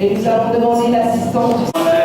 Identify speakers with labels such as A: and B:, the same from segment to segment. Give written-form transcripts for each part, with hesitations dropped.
A: Et nous allons demander l'assistance du Seigneur.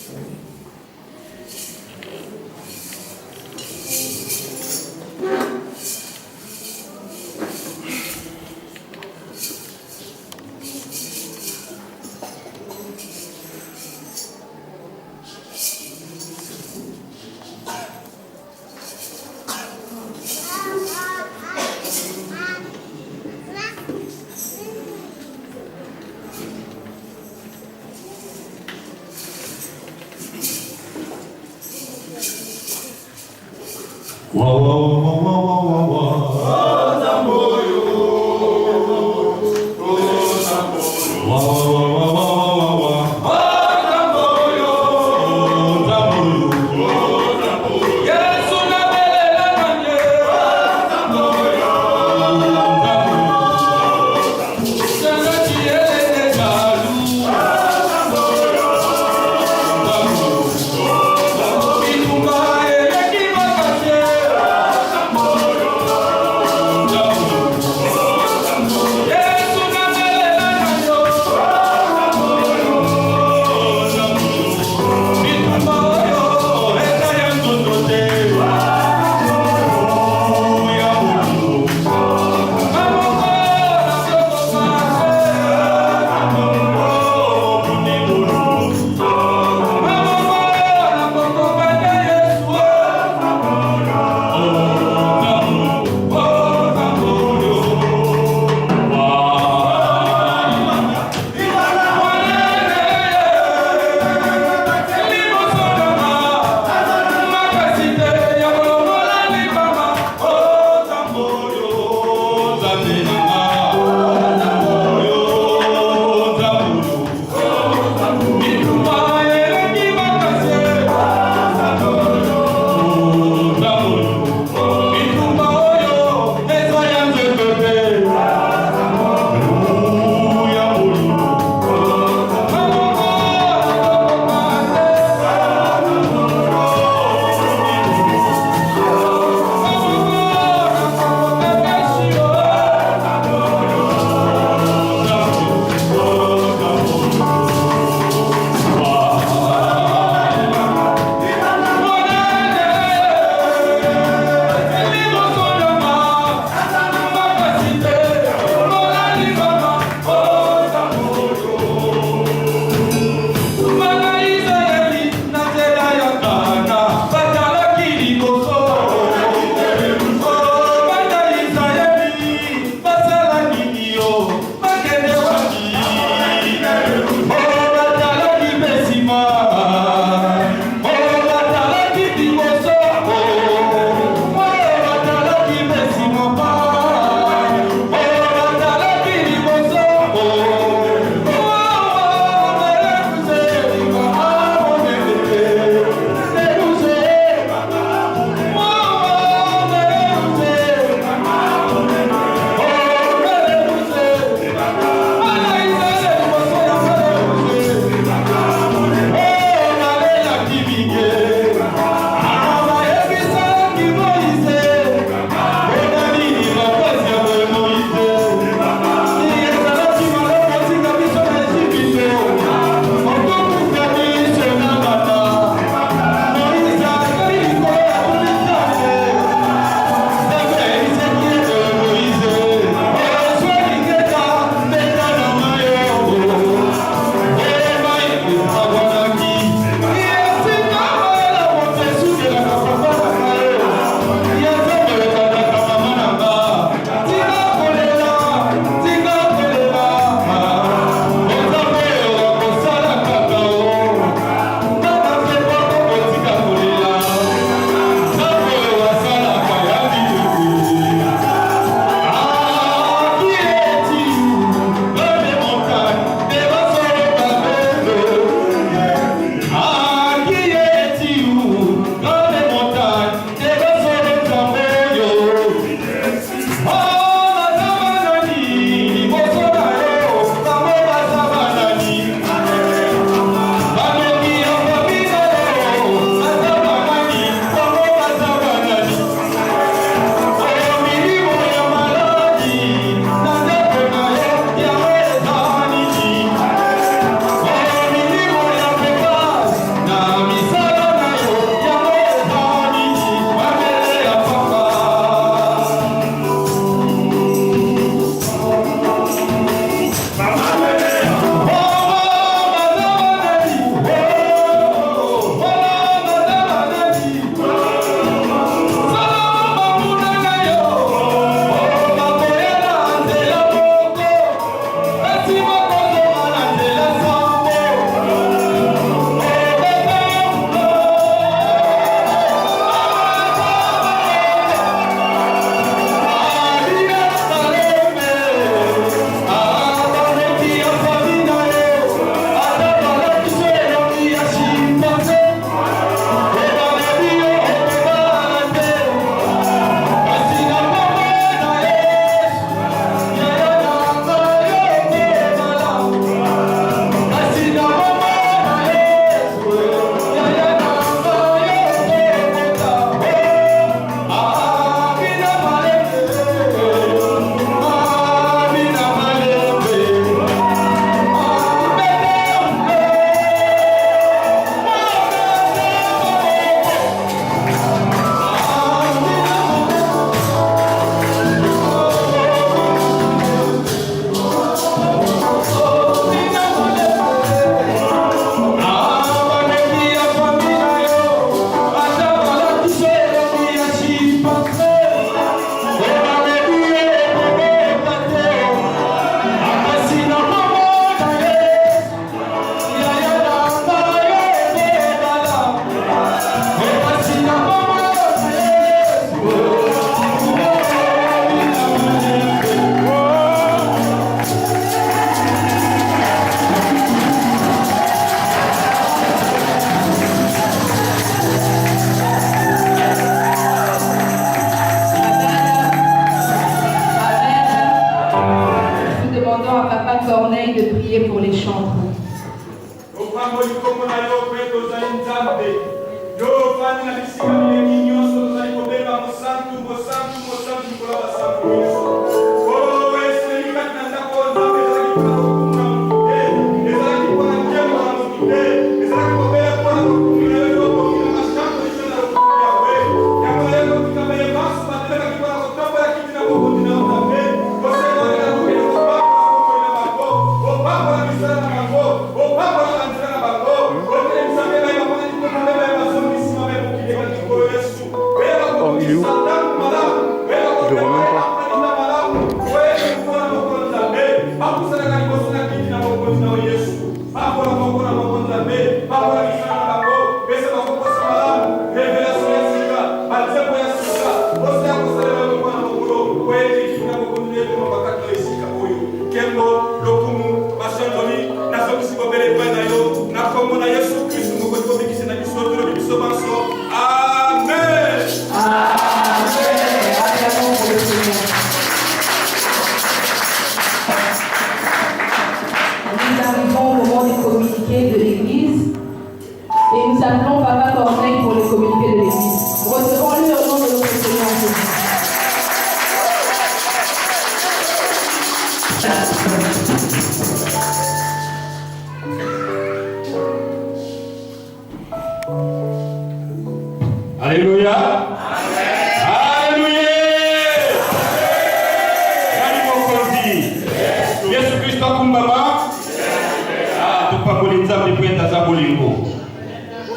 A: Amor.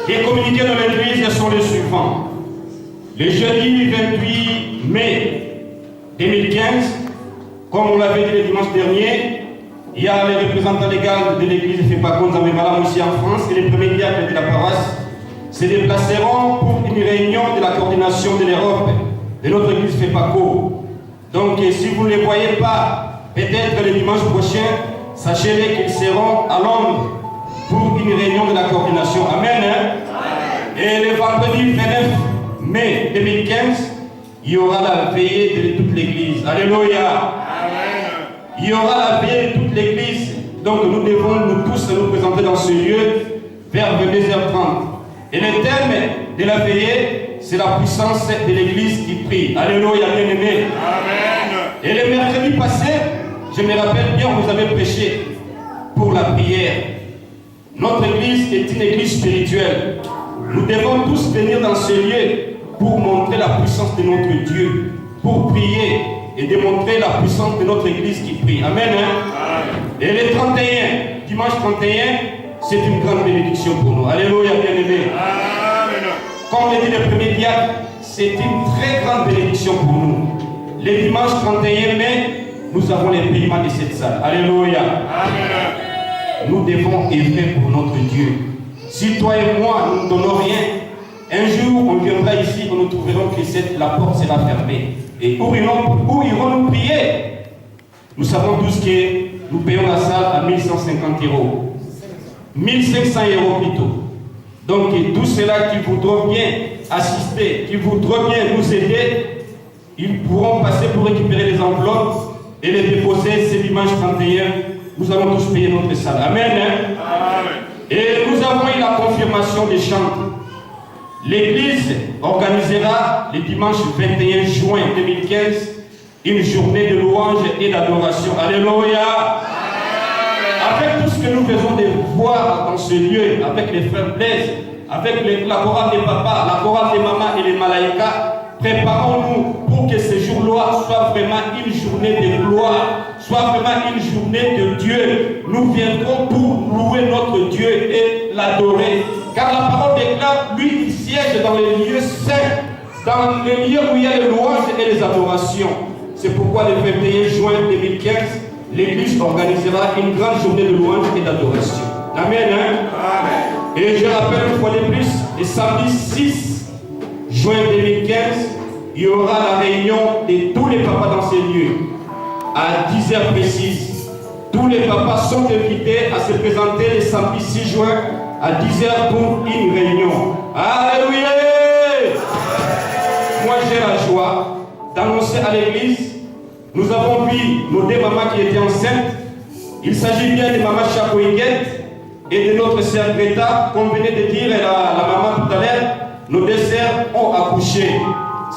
A: Les communiqués de l'église sont les suivants. Le jeudi 28 mai 2015, comme on l'avait dit le dimanche dernier, il y a les représentants légaux de l'église FEPACO Nzambe-Malamu ici en France et les premiers diacres de la paroisse se déplaceront pour une réunion de la coordination de l'Europe de notre église FEPACO. Donc si vous ne les voyez pas, peut-être le dimanche prochain, sachez-les qu'ils seront à Londres pour une réunion de la coordination. Amen. Et le vendredi 29 mai 2015, il y aura la veillée de toute l'église. Alléluia. Il y aura la veillée de toute l'église. Donc nous devons nous tous nous présenter dans ce lieu vers 22h30. Et le thème de la veillée, c'est la puissance de l'église qui prie. Alléluia, bien-aimés. Et le mercredi passé, je me rappelle bien, vous avez prêché pour la prière. Notre église est une église spirituelle. Nous devons tous venir dans ce lieu pour montrer la puissance de notre Dieu, pour prier et démontrer la puissance de notre église qui prie. Amen. Et le 31, dimanche 31, c'est une grande bénédiction pour nous. Alléluia, bien-aimés. Comme le dit le premier diacre, c'est une très grande bénédiction pour nous. Le dimanche 31 mai, nous avons les paiements de cette salle. Alléluia. Nous devons œuvrer pour notre Dieu. Si toi et moi, nous ne donnons rien, un jour, on viendra ici et nous trouverons que la porte sera fermée. Et où irons-nous prier? Nous savons tous que nous payons la salle à 1150 euros. 1500 euros plutôt. Donc, tous ceux-là qui voudront bien assister, qui voudront bien nous aider, ils pourront passer pour récupérer les enveloppes et les déposer ce dimanche 31. Nous allons tous payer notre salle. Amen. Et nous avons eu la confirmation des chants. L'église organisera le dimanche 21 juin 2015 une journée de louange et d'adoration. Alléluia. Avec tout ce que nous faisons de voir dans ce lieu, avec les frères Blaise, avec la chorale des papas, la chorale des mamans et les malaïkas, préparons-nous pour que ce jour-là soit vraiment une journée de gloire, soit vraiment une journée de Dieu. Nous viendrons pour louer notre Dieu et l'adorer. Car la parole déclare, lui, il siège dans les lieux saints, dans les lieux où il y a les louanges et les adorations. C'est pourquoi le 21 juin 2015, l'église organisera une grande journée de louanges et d'adoration. Amen. Amen. Et je rappelle une fois de plus, le samedi 6 juin 2015, il y aura la réunion de tous les papas dans ces lieux. À 10h précises. Tous les papas sont invités à se présenter le samedi 6 juin à 10h pour une réunion. Alléluia! Moi j'ai la joie d'annoncer à l'église, nous avons vu nos deux mamans qui étaient enceintes. Il s'agit bien de maman Chakoïguette et de notre sœur Greta, comme venait de dire la maman tout à l'heure, nos deux sœurs ont accouché.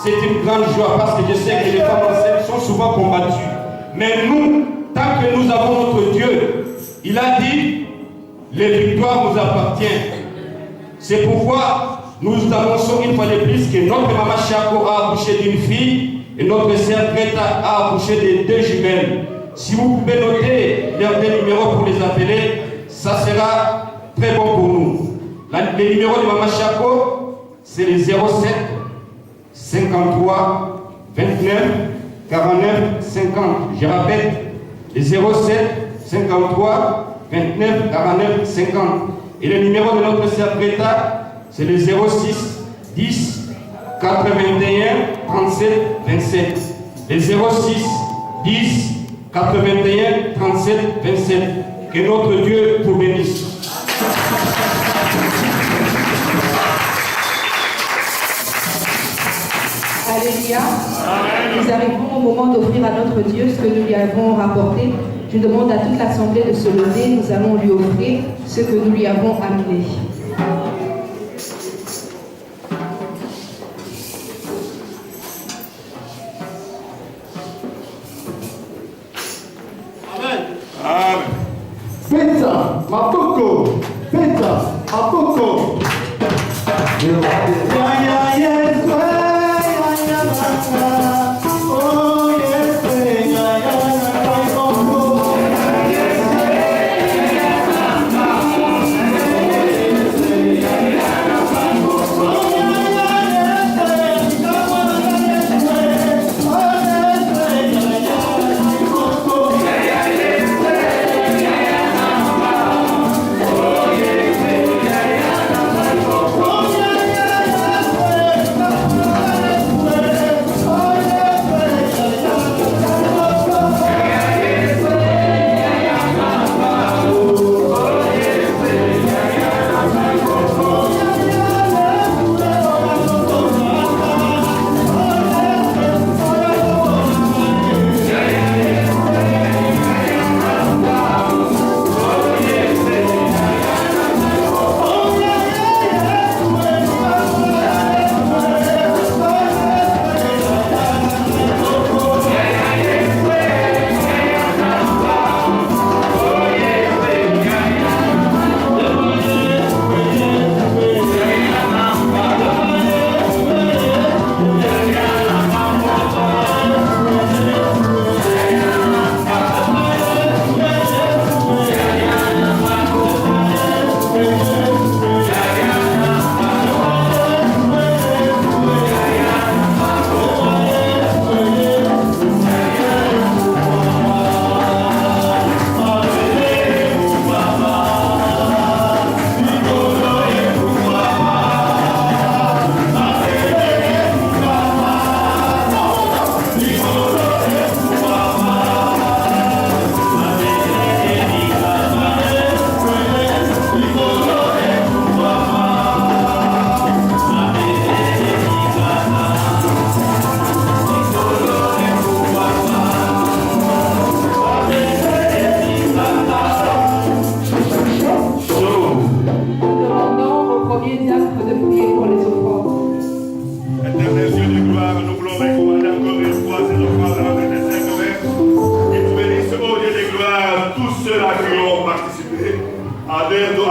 A: C'est une grande joie parce que je sais que les femmes enceintes sont souvent combattues. Mais nous, tant que nous avons notre Dieu, il a dit, les victoires nous appartiennent. C'est pourquoi nous annonçons une fois de plus que notre maman Chako a accouché d'une fille et notre sœur Greta a accouché de 2 jumelles. Si vous pouvez noter leurs 2 numéros pour les appeler, ça sera très bon pour nous. Les numéros de maman Chako, c'est les 07 53 29 49 50. Je rappelle, les 07 53 29 49 50. Et le numéro de notre sœur Greta, c'est le 06 10 81 37 27. Le 06 10 81 37 27. Que notre Dieu vous bénisse.
B: Alléluia. Nous arrivons au moment d'offrir à notre Dieu ce que nous lui avons rapporté. Je demande à toute l'assemblée de se lever. Nous allons lui offrir ce que nous lui avons amené.
C: Pizza, Mapoko, Pizza, Mapoko.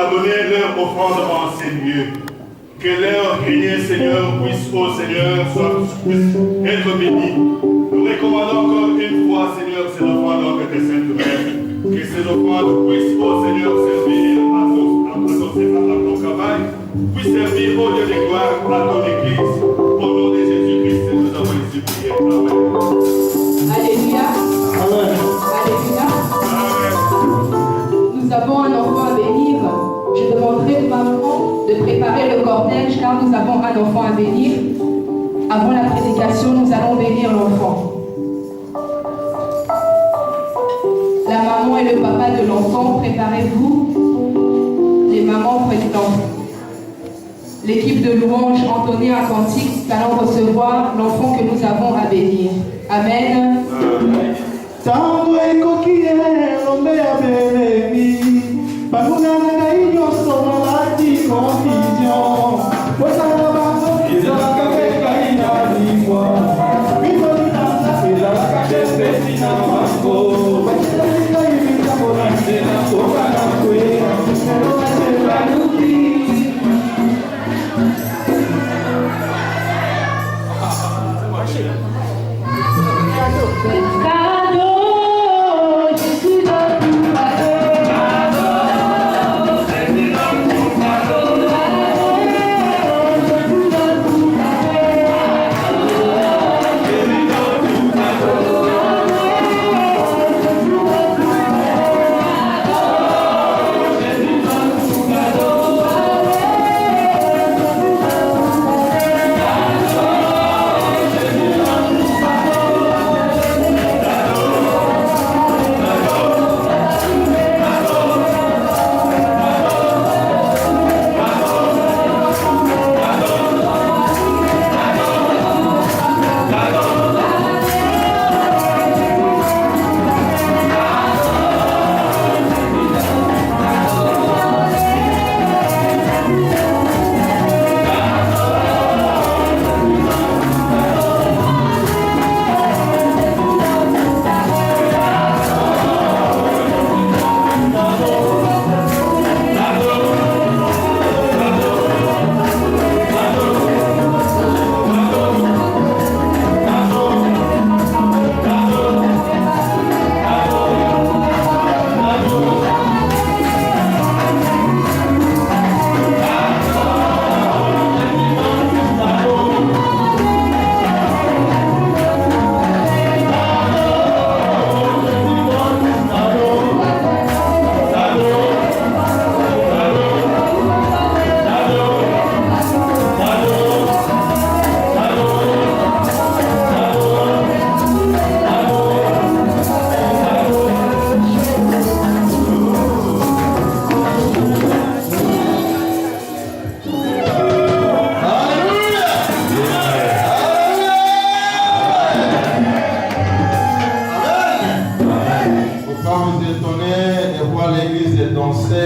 D: à donner leur offrande en ces lieux. Que leur prière, Seigneur, puisse, ô Seigneur, puisse être bénie. Nous recommandons encore une fois, Seigneur, ces offrandes de tes saintes mères. Que ces offrandes puissent, ô Seigneur, servir à ton travail, puissent servir, ô Dieu de gloire, à ton Église. Au nom de Jésus-Christ, nous avons ici prié. Amen.
B: Alléluia.
D: Amen.
B: Alléluia.
D: Amen.
B: Nous avons un enfant à bénir. Je demanderai aux mamans de préparer le cortège car nous avons un enfant à bénir. Avant la prédication, nous allons bénir l'enfant. La maman et le papa de l'enfant, préparez-vous. Les mamans prennent l'enfant. L'équipe de louange entonnée un cantique allant recevoir l'enfant que nous avons à bénir. Amen.
C: Tango ekokie lombe ya belemi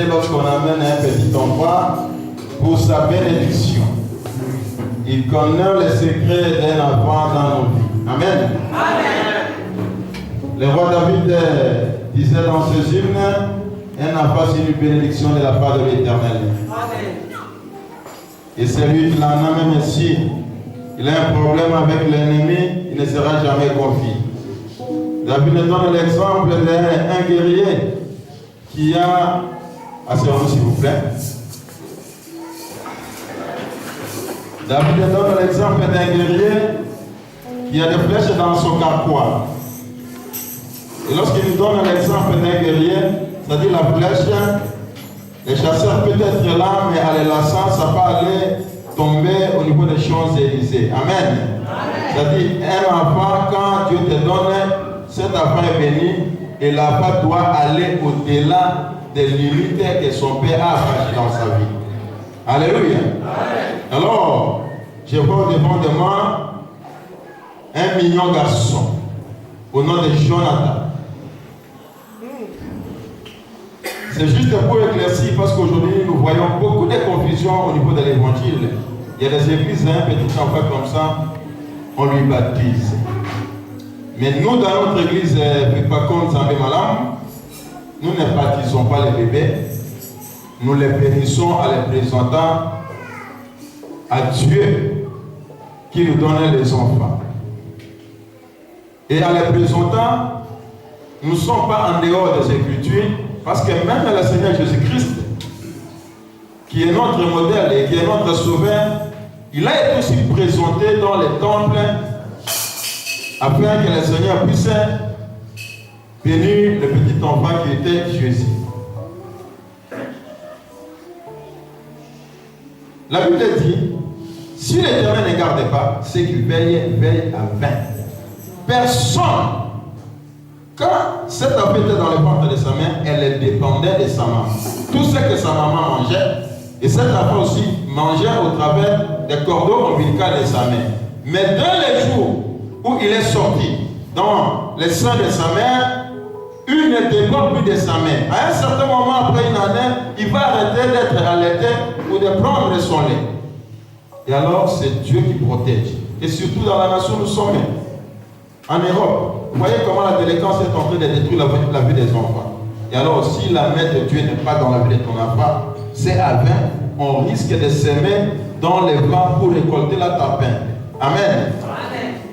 E: Lorsqu'on amène un petit enfant pour sa bénédiction, il connaît les secrets d'un enfant dans nos vies. Amen. Le roi David disait dans ce hymne, un enfant c'est une bénédiction de la part de l'Éternel. Et celui qui l'en a même ainsi, il a un problème avec l'ennemi, il ne sera jamais confié. David nous donne l'exemple d'un guerrier qui a... Asseyez-vous s'il vous plaît. David donne l'exemple d'un guerrier qui a des flèches dans son carquois. Et lorsqu'il nous donne l'exemple d'un guerrier, c'est-à-dire la flèche, les chasseurs peuvent être là, mais à les lassant, ça va aller tomber au niveau des Champs-Élysées. Amen. C'est-à-dire, un enfant, quand Dieu te donne, cet enfant est béni, et l'enfant doit aller au-delà des limites que son père a franchies dans sa vie. Alléluia. Alors, je vois devant de moi un mignon garçon au nom de Jonathan. C'est juste pour éclaircir parce qu'aujourd'hui nous voyons beaucoup de confusion au niveau de l'évangile. Il y a des églises, un petit enfant comme ça, on lui baptise. Mais nous, dans notre église, Pipakon Zambé Malam, nous ne baptisons pas les bébés, nous les bénissons en les présentant à Dieu qui nous donne les enfants. Et en les présentant, nous ne sommes pas en dehors des Écritures, parce que même le Seigneur Jésus-Christ, qui est notre modèle et qui est notre sauveur, il a été aussi présenté dans les temples afin que le Seigneur puisse bénir le petit enfant qui était Jésus. La Bible dit, si l'Éternel ne garde pas, c'est qu'il veille à vain. Personne, quand cet enfant était dans le ventre de sa mère, elle dépendait de sa maman. Tout ce que sa maman mangeait, et cet enfant aussi mangeait au travers des cordons ombilicaux de sa mère. Mais dans les jours où il est sorti dans les seins de sa mère, une ne dépend plus de sa main. À un certain moment, après une année, il va arrêter d'être allaité ou de prendre son lait. Et alors, c'est Dieu qui protège. Et surtout dans la nation où nous sommes, en Europe, vous voyez comment la délinquance est en train de détruire la vie des enfants. Et alors, si la main de Dieu n'est pas dans la vie de ton enfant, c'est à vain. On risque de s'aimer dans les vents pour récolter la tapin. Amen.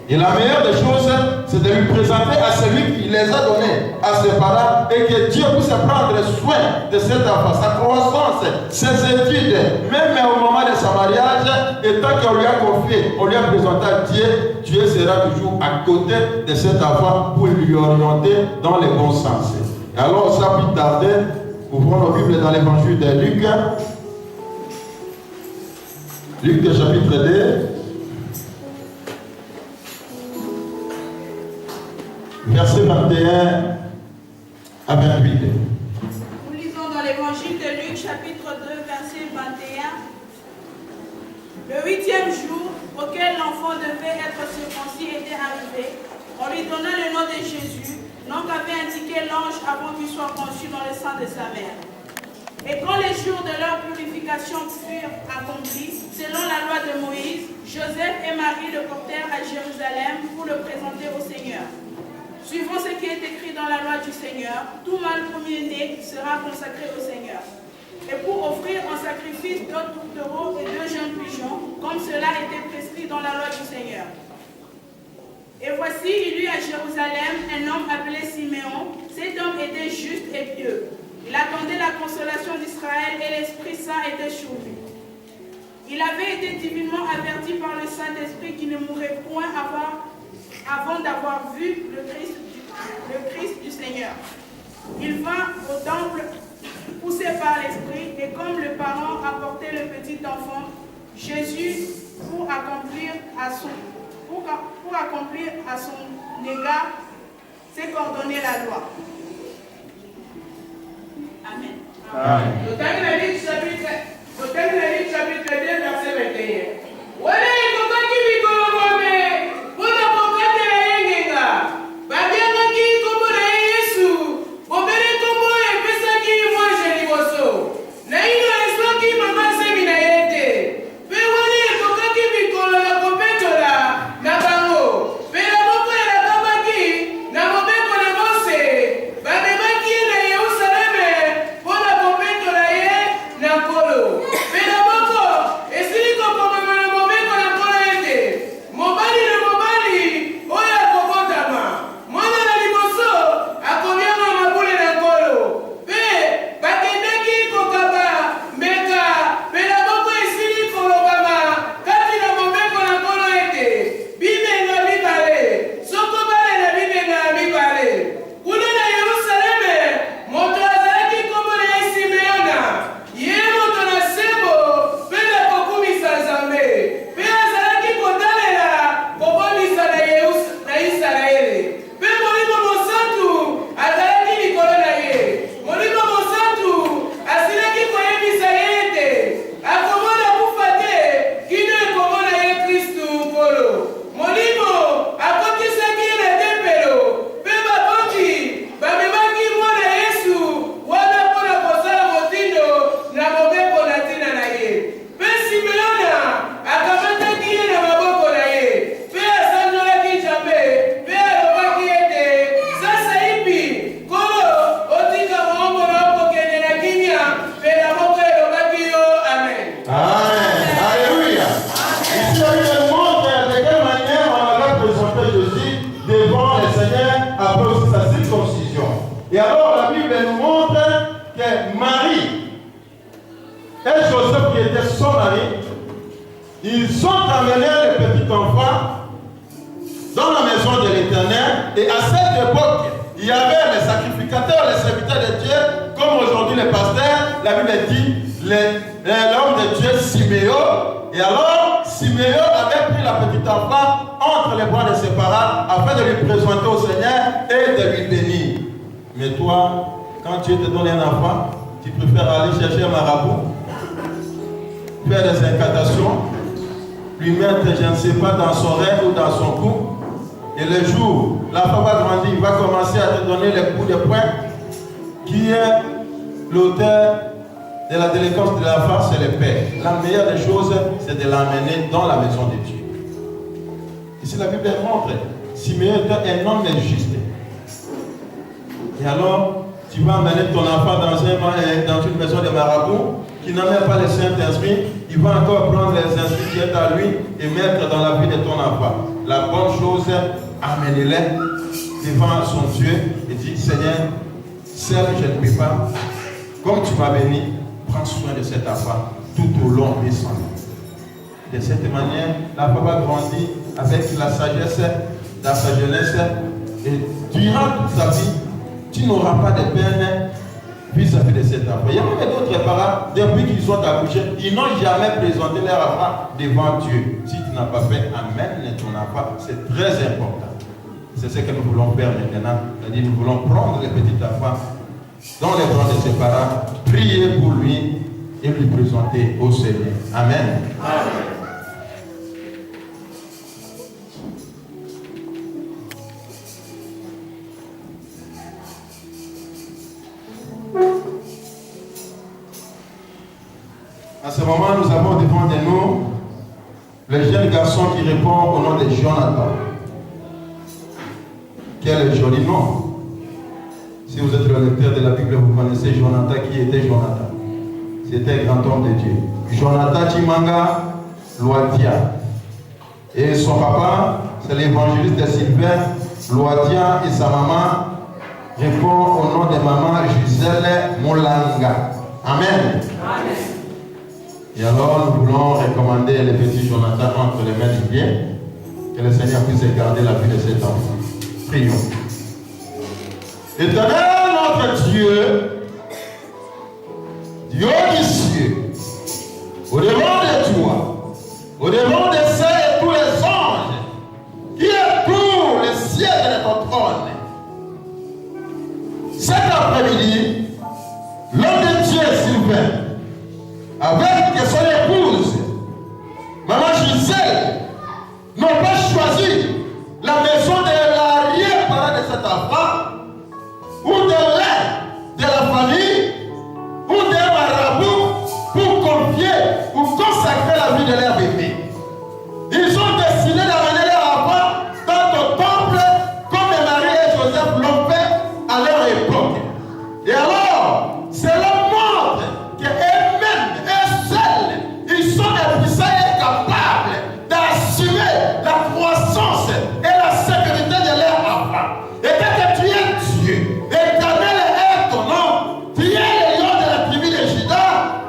E: Et la meilleure des choses, c'est de lui présenter à celui qui les a donnés, à ses parents, et que Dieu puisse prendre soin de cet enfant, sa croissance, ses études, même au moment de son mariage, et tant qu'on lui a confié, on lui a présenté à Dieu, Dieu sera toujours à côté de cet enfant pour lui orienter dans le bon sens. Et alors, sans plus tarder, ouvrons nos Bibles dans l'évangile de Luc. Luc, chapitre 2. Verset 21 à 28.
F: Nous lisons dans l'évangile de Luc, chapitre 2, verset 21. Le 8e jour auquel l'enfant devait être circoncis était arrivé. On lui donna le nom de Jésus, nom qu'avait indiqué l'ange avant qu'il soit conçu dans le sein de sa mère. Et quand les jours de leur purification furent accomplis, selon la loi de Moïse, Joseph et Marie le portèrent à Jérusalem pour le présenter au Seigneur. Suivant ce qui est écrit dans la loi du Seigneur, tout mâle premier-né sera consacré au Seigneur. Et pour offrir en sacrifice 2 tourtereaux et 2 jeunes pigeons, comme cela était prescrit dans la loi du Seigneur. Et voici, il y eut à Jérusalem un homme appelé Siméon. Cet homme était juste et pieux. Il attendait la consolation d'Israël et l'Esprit Saint était sur lui. Il avait été divinement averti par le Saint-Esprit qu'il ne mourrait point avant d'avoir vu le Christ du Seigneur. Il vint au temple poussé par l'Esprit, et comme le parent apportait le petit enfant, Jésus, pour accomplir à son égard, s'est coordonné la loi. Amen.
G: Nous terminons le livre chapitre 2, verset 21.
E: Et alors la Bible nous montre que Marie et Joseph, qui était son mari, ils ont amené le petit enfant dans la maison de l'Éternel. Et à cette époque, il y avait les sacrificateurs, les serviteurs de Dieu, comme aujourd'hui les pasteurs. La Bible dit l'homme de Dieu Siméon. Et alors, Siméon avait pris la petite enfant entre les bras de ses parents afin de lui présenter au Seigneur et de lui bénir. Mais toi, quand Dieu te donne un enfant, tu préfères aller chercher un marabout, faire des incantations, lui mettre, je ne sais pas, dans son rêve ou dans son cou, Et le jour, l'enfant va grandir, il va commencer à te donner les coups de poing. Qui est l'auteur de la délinquance de l'enfant? C'est le père. La meilleure des choses, c'est de l'emmener dans la maison de Dieu. Ici, la Bible montre, Simeon était un homme juste. Et alors, tu vas emmener ton enfant dans une maison de marabout qui n'a même pas les Saint-Esprit. Il va encore prendre les esprits qui est à lui et mettre dans la vie de ton enfant. La bonne chose, amenez-les devant son Dieu et dis, Seigneur, seul je ne peux pas. Comme tu m'as béni, prends soin de cet enfant tout au long de son vie. De cette manière, l'enfant va grandir avec la sagesse dans sa jeunesse et durant toute sa vie, tu n'auras pas de peine vis-à-vis de cet enfant. Il y a même d'autres parents, depuis qu'ils sont accouchés, ils n'ont jamais présenté leur enfant devant Dieu. Si tu n'as pas fait, amène ton enfant, c'est très important. C'est ce que nous voulons faire maintenant. C'est-à-dire, nous voulons prendre le petit enfant dans les bras de ses parents, prier pour lui et lui présenter au Seigneur. Amen. Amen. À ce moment, nous avons devant de nous le jeune garçon qui répond au nom de Jonathan. Quel joli nom. Si vous êtes le lecteur de la Bible, vous connaissez Jonathan. Qui était Jonathan? C'était un grand homme de Dieu. Jonathan Chimanga Loadia. Et son papa, c'est l'évangéliste de Sylvain Loadia, et sa maman répond au nom de maman Gisèle Moulanga. Amen. Amen. Et alors, nous voulons recommander le petit Jonathan entre les mains du bien, que le Seigneur puisse garder la vie de cet enfant. Prions. Éternel notre Dieu, Dieu des cieux, au-devant de toi, au-devant des saints et tous les anges, qui est tout le ciel de ton trône, cet après-midi, l'homme de Dieu Sylvain, avec son épouse, maman Gisèle, n'ont pas choisi la maison de l'arrière-parent de cet enfant, ou de l'un de la famille, ou d'un marabout, pour confier ou consacrer la vie de leur bébé. Ils ont décidé d'amener leur enfant dans le temple, comme Marie et Joseph l'ont fait à leur époque. Et alors, cela montre qu'eux-mêmes, eux seuls, ils sont puissants et capables d'assumer la croissance et la sécurité de leur enfant. Et que tu es Dieu, éternel est ton nom, tu es le lion de la tribu de Juda,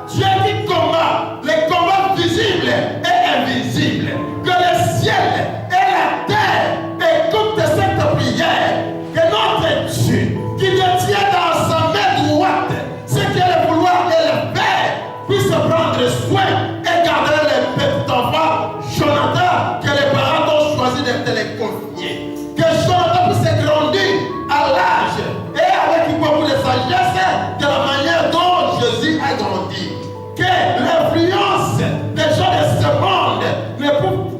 E: Dieu qui combat les combats visibles et invisibles, que le ciel et la terre écoutent cette prière, que notre Dieu, qui détient dans sa main droite ce qui est le vouloir et le faire, puisse prendre soin et garder le petit enfant Jonathan, que les parents ont choisi de te les confier. Que Jonathan puisse grandir à l'âge et avec beaucoup de sagesse de la manière dont Jésus a grandi. Que l'influence des gens de ce monde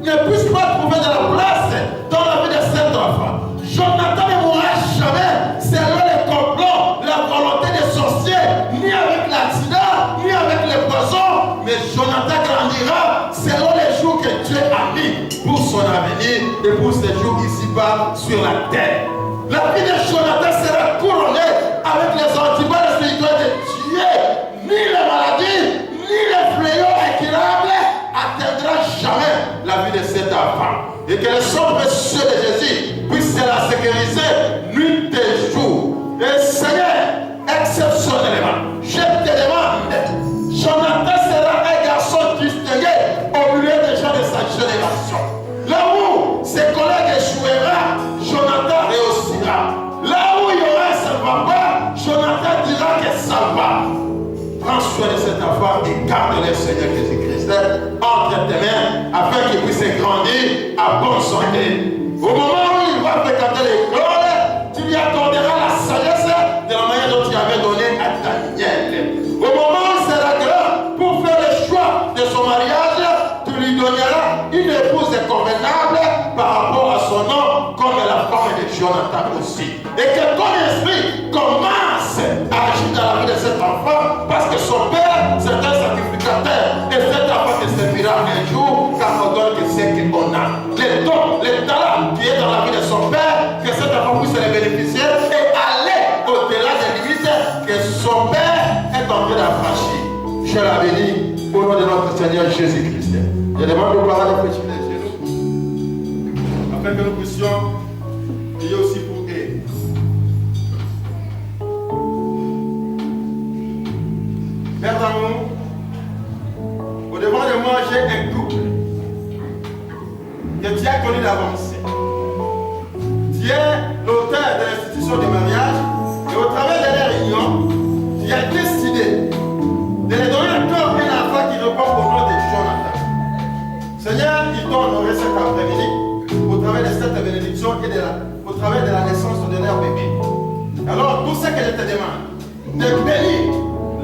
E: ne puisse pas trouver de la place dans la vie de cet enfant. Jonathan ne mourra jamais selon les complots, la volonté des sorciers, ni avec l'accident, ni avec les poisons, mais Jonathan grandira selon les jours que Dieu a mis pour son avenir et pour ses jours ici-bas sur la terre. La vie de Jonathan sera couronnée avec les antidotes spirituels de Dieu. Ni les maladies, ni les fléaux incurables atteindront jamais la vie de cet enfant. Et que le sang précieux de Jésus puisse la sécuriser nuit et jour. Et Seigneur, exceptionnellement, je te demande, Jonathan sera un garçon distingué au milieu des gens de sa génération. Là où ses collègues échouera, Jonathan réussira. Là où il y aura un salvateur, Jonathan dira que ça va. Prends soin de cet enfant et garde-le, Seigneur Jésus-Christ, entre tes mains, afin qu'il puisse grandir à bonne santé. Au moment où il va fréquenter l'école, tu lui accorderas la sagesse de la manière dont tu avais donné à Daniel. Au moment où il sera grand pour faire le choix de son mariage, tu lui donneras une épouse convenable par rapport à son nom, comme Jonathan aussi. Et que ton esprit commence à agir dans la vie de cet enfant, parce que son père, c'est un sacrificateur. Et cet enfant te servira un jour, car on donne que c'est qu'on a. Les dons, les talents qui est dans la vie de son père, que cet enfant puisse les bénéficier et aller au-delà des limites que son père est en train d'affranchir. Je la bénis au nom de notre Seigneur Jésus-Christ. Je demande aux parents de fléchir les genoux, afin que nous puissions prier aussi pour eux. Père d'amour, au devant de moi, j'ai un couple que tu as connu d'avance. Tu es l'auteur de l'institution du mariage et au travers de la réunion, tu as décidé de les donner encore un enfant qui répond au nom de Jonathan. Seigneur, ils t'ont honoré cet après-midi au travers de cette bénédiction et au travers de la naissance de leur bébé. Alors, tout ce que je te demande, de bénir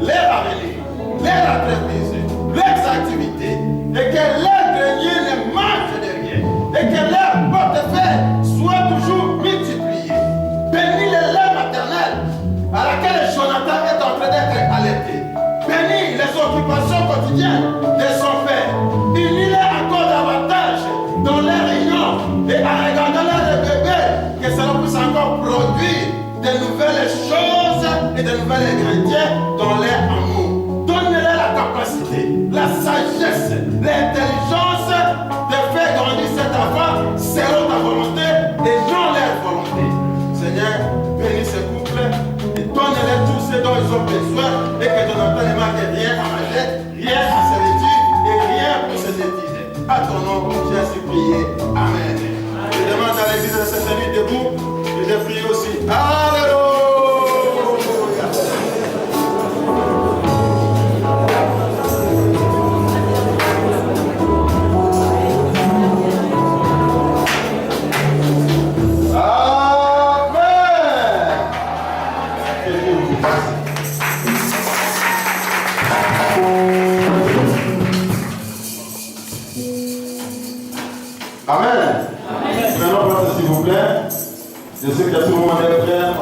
E: leur avenir, leur entreprise, leurs activités, et que leur grenier ne manque de rien, et que leur portefeuille soit toujours multiplié. Bénis les lèvres maternelles à laquelle Jonathan est en train d'être allaité. Bénis les occupations quotidiennes de son père. Unis-les encore davantage dans les réunions et en regardant les bébés, que cela puisse encore produire de nouvelles choses et de nouvelles ingrédients dans leur amour. Donne-leur la capacité, la sagesse, l'intelligence de faire grandir cet enfant selon ta volonté et non leur volonté. Seigneur, bénis ce couple et donne-leur tout ce dont ils ont besoin et que Jonathan ne manque rien à manger, rien à se vêtir et rien pour se détirer. À ton nom, j'ai ainsi prié. Amen. Je demande à l'église de cette nuit debout et de prier aussi. Alléluia. Amen. Prenons place s'il vous plaît. Je sais qu'à ce moment des frères,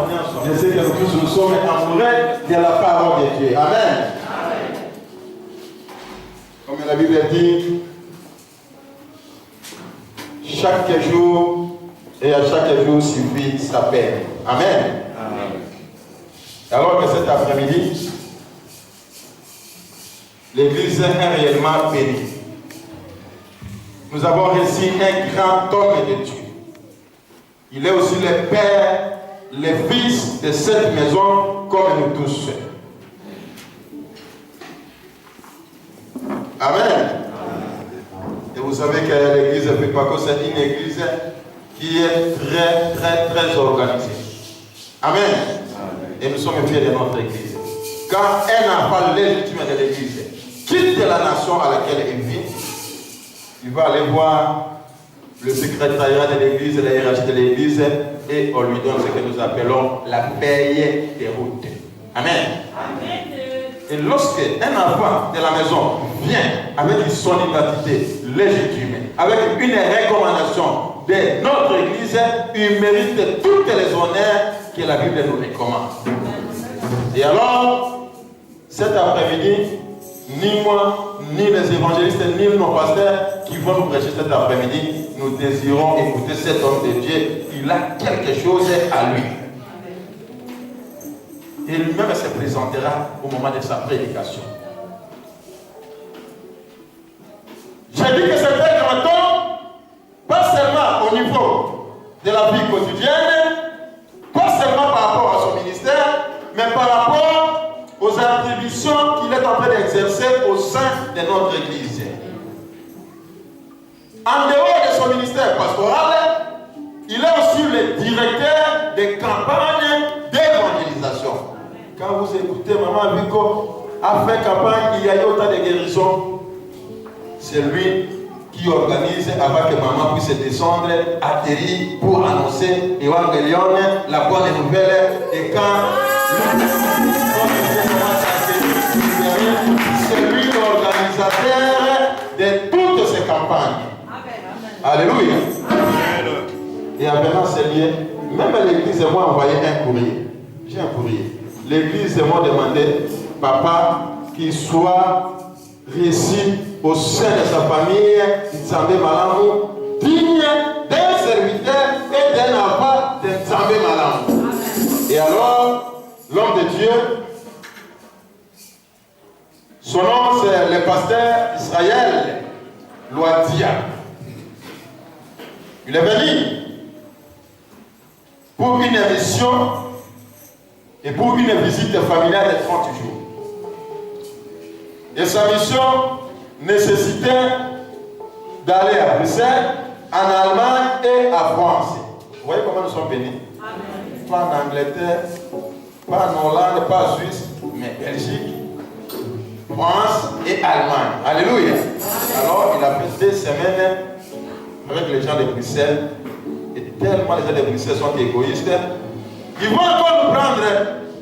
E: je sais que nous tous nous sommes amoureux de la parole de Dieu. Amen. Comme la Bible dit, chaque jour et à chaque jour suffit sa peine. Amen. Alors que cet après-midi, l'Église est réellement bénie. Nous avons reçu un grand homme de Dieu. Il est aussi le Père, le Fils de cette maison, comme nous tous. Amen. Et vous savez que l'église de Pépaco, c'est une église qui est très organisée. Amen. Et nous sommes fiers de notre église. Quand un enfant légitime de l'église quitte la nation à laquelle il vit, il va aller voir le secrétariat de l'église, la hiérarchie de l'église, et on lui donne ce que nous appelons la paye des routes. Amen. Et lorsque un enfant de la maison vient avec son identité légitime, avec une recommandation de notre église, il mérite toutes les honneurs que la Bible nous recommande. Et alors, cet après-midi, ni moi, ni les évangélistes, ni nos pasteurs qui vont nous prêcher cet après-midi, nous désirons écouter cet homme de Dieu. Il a quelque chose à lui. Et lui-même se présentera au moment de sa prédication. J'ai dit que c'était un temps, pas seulement au niveau de la vie quotidienne, pas seulement par rapport à son ministère, mais par rapport aux attributions qu'il est en train d'exercer au sein de notre Église. En dehors de son ministère pastoral, il est aussi le directeur des campagnes d'évangélisation. Quand vous écoutez Maman Vico a fait campagne, il y a eu autant de guérisons. C'est lui qui organise avant que Maman puisse descendre, atterrir pour annoncer l'évangélion, la bonne nouvelle. Et quand c'est lui l'organisateur de toutes ces campagnes. Alléluia. Et en venant ces lieux, Même l'église m'a envoyé un courrier. J'ai un courrier. L'église m'a demandé, papa, qu'il soit réussi au sein de sa famille, Nzambe Malamu, digne d'un serviteur et d'un enfant de Nzambe Malamu. Et alors, l'homme de Dieu, son nom c'est le pasteur Israël Loadia. Il est venu pour une mission et pour une visite familiale de 30 jours. Et sa mission nécessitait d'aller à Bruxelles, en Allemagne et à France. Vous voyez comment nous sommes bénis? Pas en Angleterre, pas en Hollande, pas en Suisse, mais Belgique, France et Allemagne. Alléluia. Alors il a fait 2 semaines avec les gens de Bruxelles. Et tellement les gens de Bruxelles sont égoïstes, ils vont encore nous prendre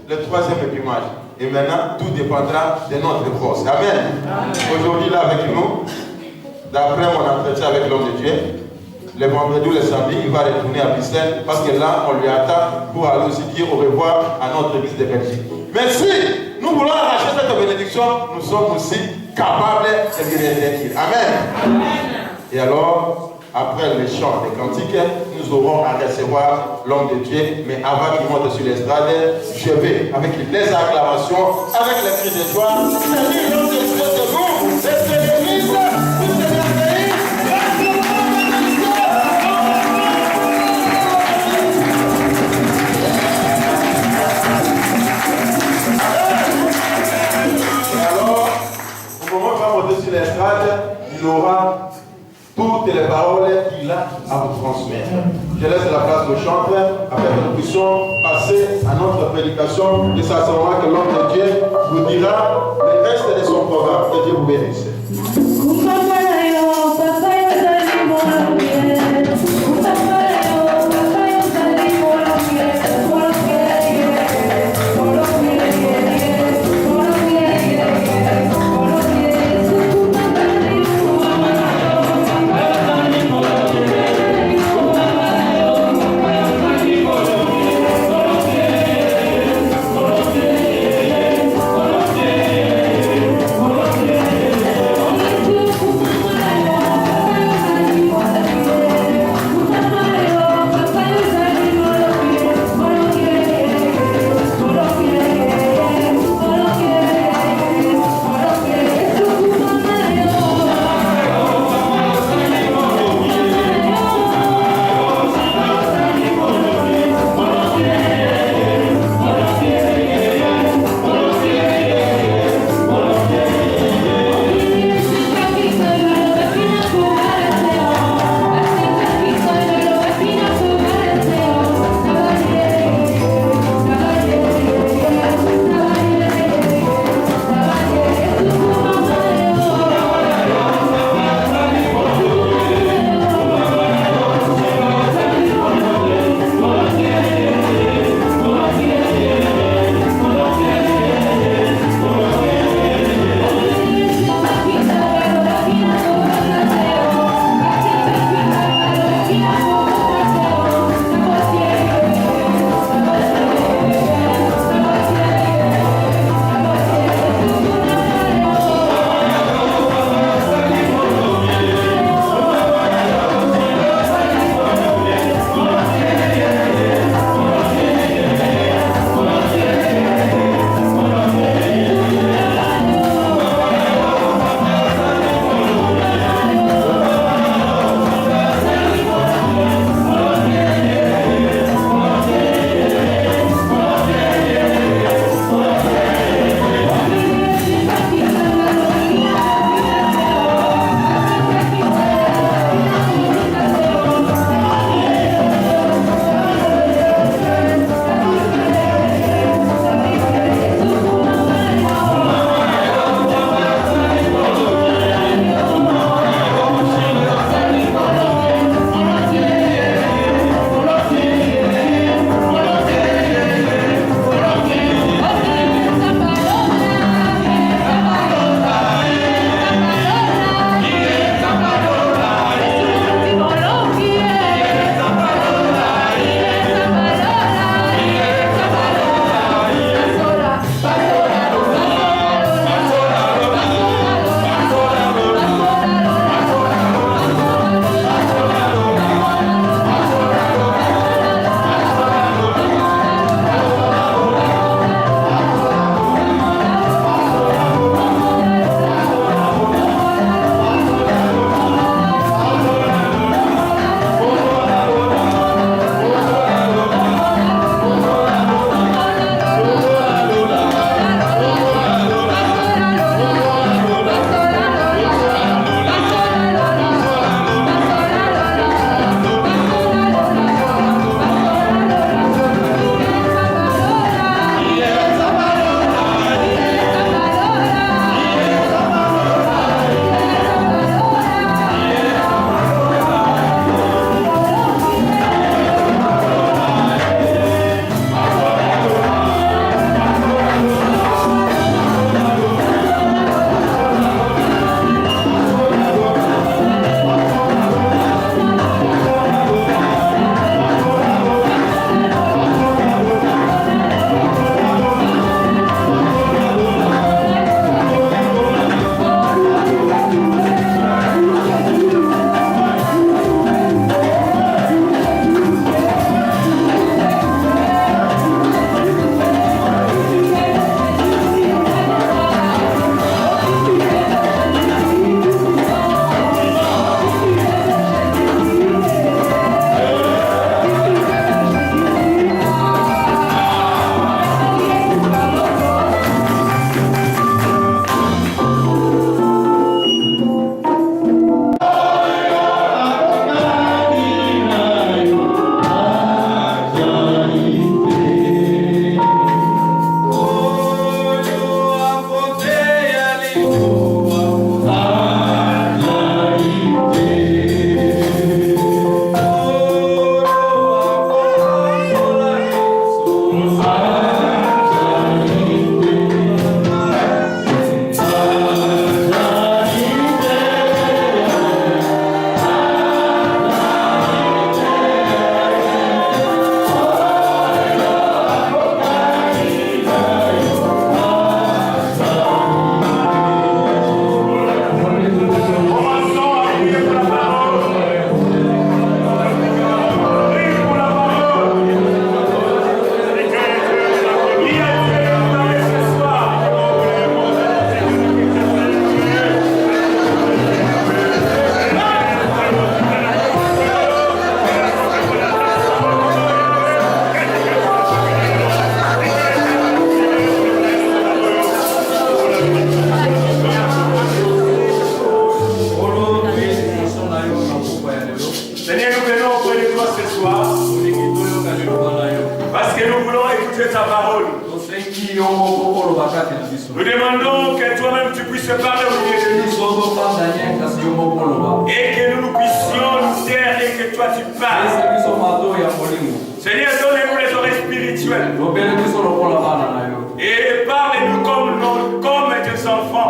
E: le 3e épimage. Et maintenant, tout dépendra de notre force. Amen. Aujourd'hui, là avec nous, d'après mon entretien avec l'homme de Dieu, le vendredi ou le samedi, il va retourner à Bruxelles parce que là, on lui attend pour aller aussi dire au revoir à notre église de Belgique. Mais si nous voulons arracher cette bénédiction, nous sommes aussi capables de lui retenir. Amen. Et alors, après le chant des cantiques, nous aurons à recevoir l'homme de Dieu. Mais avant qu'il monte sur l'estrade, je vais, avec les acclamations, avec les cris de joie, saluer l'homme de Dieu debout, et c'est l'église, tout est merveilleux. Et alors, au moment où il va monter sur l'estrade, il aura toutes les paroles qu'il a à vous transmettre. Je laisse la place au chantre afin que nous puissions passer à notre prédication. Et c'est à ce moment que l'homme de Dieu vous dira le reste de son programme. Que Dieu vous bénisse.
H: Yeah.
D: Seigneur, nous venons auprès de toi ce soir parce que nous voulons écouter ta parole. Nous demandons que toi-même tu puisses parler au milieu de nous et que nous puissions nous taire et que toi tu parles. Seigneur, donne-nous les oreilles spirituelles et parle-nous comme tes enfants.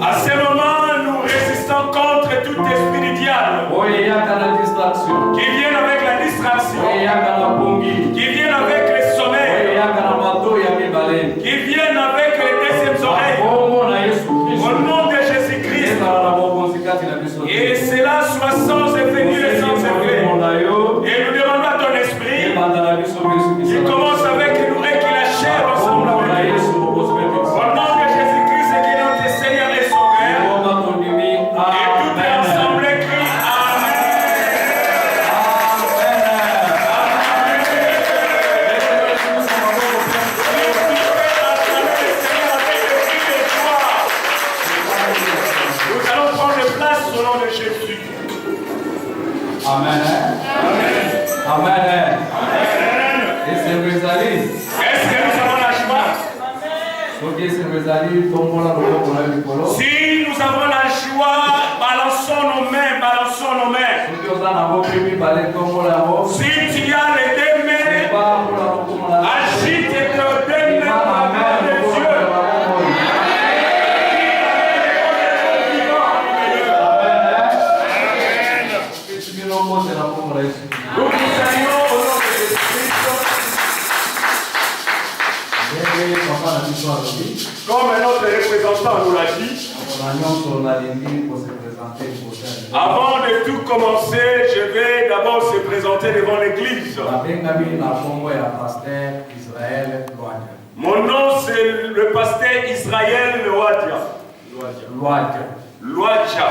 D: À ce moment, nous résistons contre tout esprit diable qui viennent avec la distraction, qui viennent avec les sommeils, qui viennent avec les deuxièmes oreilles. Au nom de Jésus-Christ, et cela soit sans effet ni sans effet. Et nous demandons à ton esprit qui commence avec nous et qui la chair ensemble avec nous. Au nom de Jésus-Christ, qui est notre Seigneur et Sauveur. Et tout est ensemble écrit. Amen. Nous allons prendre place au nom de Jésus.
H: Amen. Amen. Est-ce que nous avons la joie?
D: Si nous avons la joie, balançons nos mains, balançons nos mains. Si tu as les deux mains, agite tes deux mains pour la gloire de Dieu. Nous vous saluons au nom de Jésus-Christ. Comme notre représentant nous l'a dit, avant de tout commencer, je vais d'abord se présenter devant l'église. Mon nom c'est le pasteur Israël Loadja.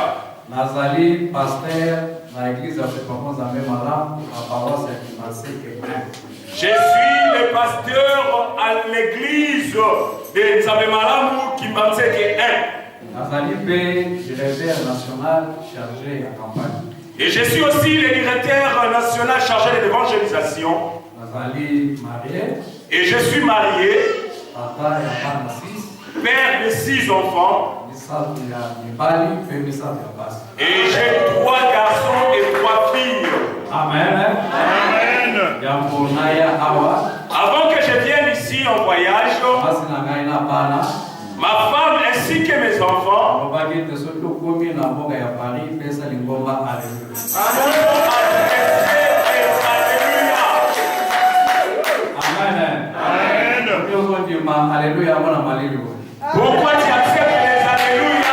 H: Nazali pasteur na l'église ya Préparation Nzambe Malamu na paroisse ya Kimaseke.
D: Je suis le pasteur à l'église de Nzambe Malamu Kimaseke 1.
H: Nazali pe directeur national chargé à campagne.
D: Et je suis aussi le directeur national chargé de l'évangélisation.
H: Nazali marié.
D: Et je suis marié.
H: Papa ya bana 6.
D: Père de 6 enfants. Et j'ai 3 garçons et 3 filles.
H: Amen.
D: Amen. Avant que je vienne ici en voyage, ma femme ainsi que mes enfants
H: Alléluia.
D: Pourquoi tu acceptes les alléluia?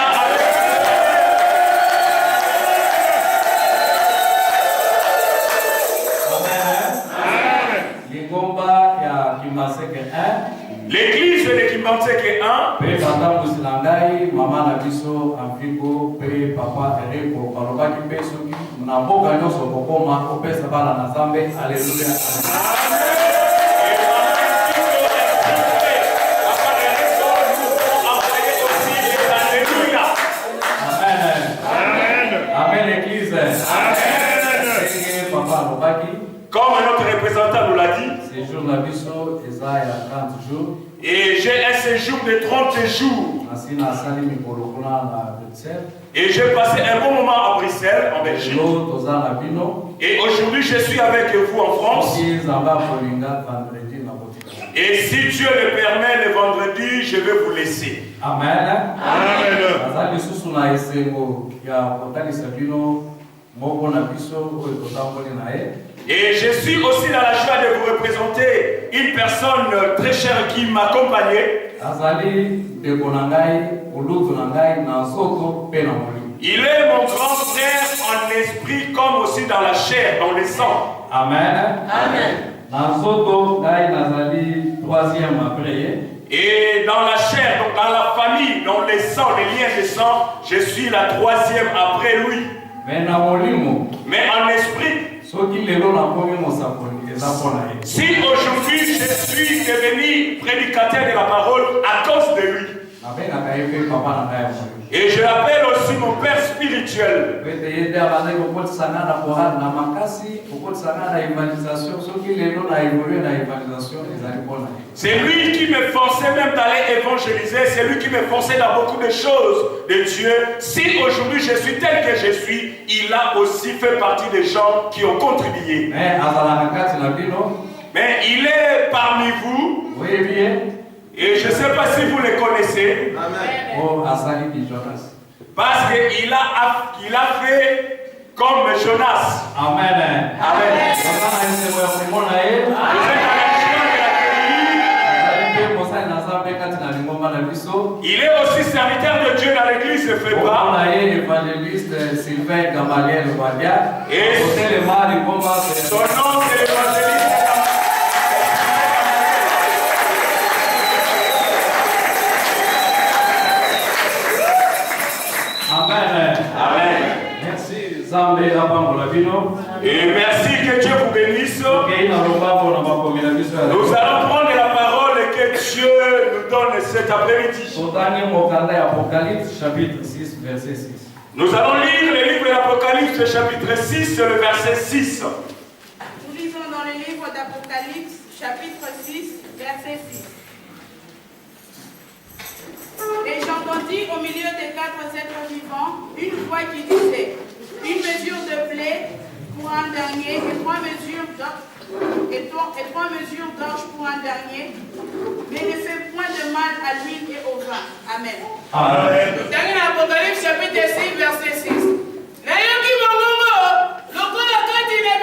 D: L'église de Kimaseke 1. Comme notre représentant nous l'a dit, et j'ai un séjour de 30 jours. Et j'ai passé un bon moment à Bruxelles, en Belgique. Et aujourd'hui, je suis avec vous en France. Et si Dieu le permet, le vendredi, je vais vous laisser.
H: Amen.
D: Amen. Et je suis aussi dans la joie de vous représenter une personne très chère qui m'accompagnait. Il est mon grand frère en esprit comme aussi dans la chair, dans le sang.
H: Amen.
F: Amen.
D: Et dans la chair, donc dans la famille, dans les sangs, les liens de sang, je suis la 3e après lui. Mais en esprit, si aujourd'hui je suis devenu prédicateur de la parole à cause de lui,
A: Et je l'appelle aussi mon père spirituel. C'est lui qui me forçait même d'aller évangéliser. C'est lui qui me forçait dans beaucoup de choses de Dieu. Si aujourd'hui je suis tel que je suis, il a aussi fait partie des gens qui ont contribué. Mais il est parmi vous. Et je ne sais pas si vous les connaissez. Parce qu'il a fait comme Jonas.
H: Amen.
A: Amen. Il est aussi serviteur de Dieu dans l'église de Féba.
H: Évangéliste Sylvain Gamaliel Wadia.
A: Et son nom c'est l'évangéliste.
H: Amen.
A: Amen.
H: Merci Zambé Labambolabino.
A: Et merci que Dieu vous bénisse. Nous allons prendre la parole que Dieu nous donne cet après-midi.
H: Apocalypse chapitre 6 verset 6.
A: Nous allons lire le livre de l'Apocalypse chapitre 6 le verset 6.
F: Nous lisons dans le livre d'Apocalypse chapitre 6 verset 6. Et j'entendis au milieu des 4 êtres vivants une voix qui disait: une mesure de blé pour un dernier et 3 mesures d'orge pour un dernier, mais ne fais point de mal à l'huile et au vin. Amen.
A: Amen.
G: Dans l'Apocalypse chapitre 6 verset 6. Nayoki mongongo lokola kati na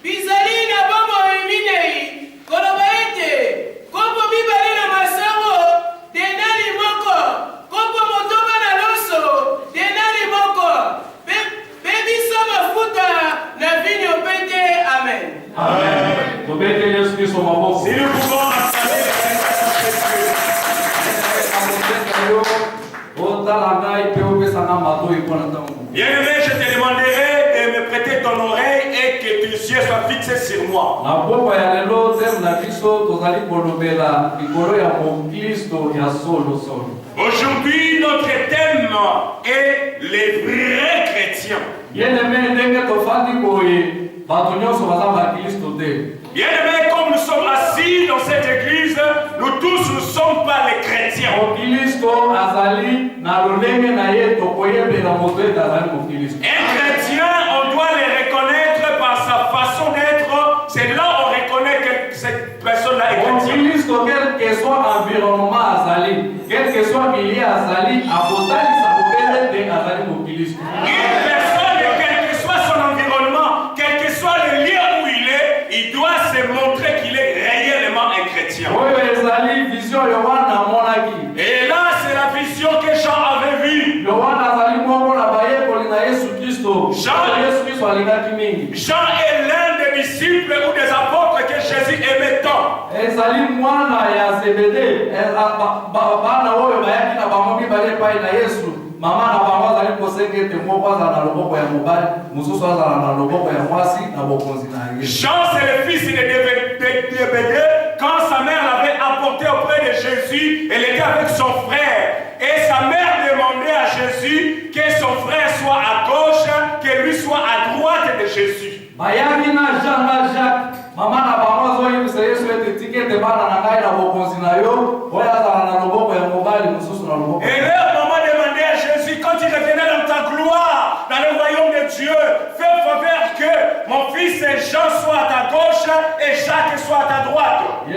G: bizali na bongo eminei koloba ete kombo mibale na masango denali moko kombo motoba na loso denali moko bebiso mafuta na vinyo pete. Amen.
H: Amen.
A: Si nous pouvons installer bien-aimé, je te demanderai de me prêter ton oreille et que tes yeux soient fixés sur moi. Aujourd'hui, notre thème est les vrais chrétiens. Bien-aimé, comme nous sommes assis dans cette église, nous tous ne sommes pas les chrétiens. Un chrétien, on doit les reconnaître par sa façon d'être. C'est là où on reconnaît que cette personne-là est chrétienne.
H: Quel que soit l'environnement, quel que soit le milieu,
A: Une personne, quel que soit son environnement, quel que soit le lieu où il est, il doit se montrer qu'il est réellement un chrétien. Et là, c'est la vision que Jean avait vue. Jean est l'un des disciples ou des apôtres que Jésus aimait tant. Jean, c'est le fils de Zébédée. Quand sa mère l'avait apporté auprès de Jésus, elle était avec son frère. Et sa mère demandait à Jésus que son frère soit à gauche, que lui soit à droite de Jésus. Et leur maman demandait à Jésus, quand il revenait dans ta gloire, dans le royaume de Dieu, fais faveur que mon fils Jean soit à ta gauche et Jacques soit à ta droite. Et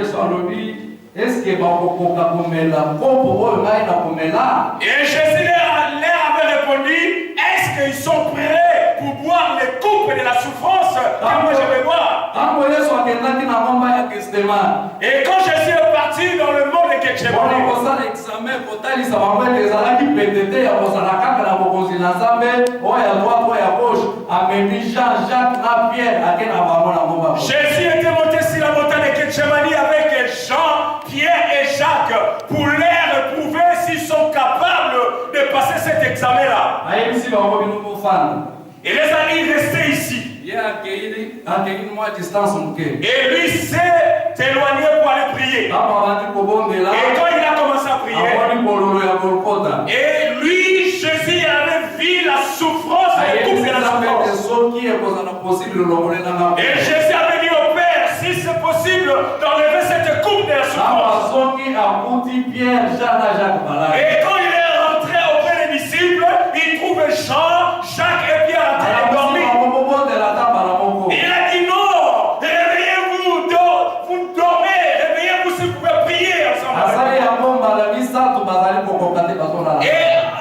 A: Jésus leur avait répondu, est-ce qu'ils sont prêts pour boire les coupes de la souffrance que moi je vais boire? Et quand Jésus est parti dans le monde de Gethsémani, Jésus était monté sur la montagne de Gethsémani avec Jean, Pierre et Jacques pour leur prouver s'ils sont capables de passer cet examen-là. Et les amis restaient ici. Et lui s'est éloigné pour aller prier. Et quand il a commencé à prier, priait. Et lui, Jésus avait vu la souffrance et le couple de la souffrance. Et Jésus avait dit au Père, si c'est possible, d'enlever cette coupe de la souffrance. Et quand il est rentré auprès des disciples, il trouve Jean, Jacques et Pierre en train de dormir. Et il a dit non, réveillez-vous, vous dormez, réveillez-vous si vous pouvez prier ensemble. Et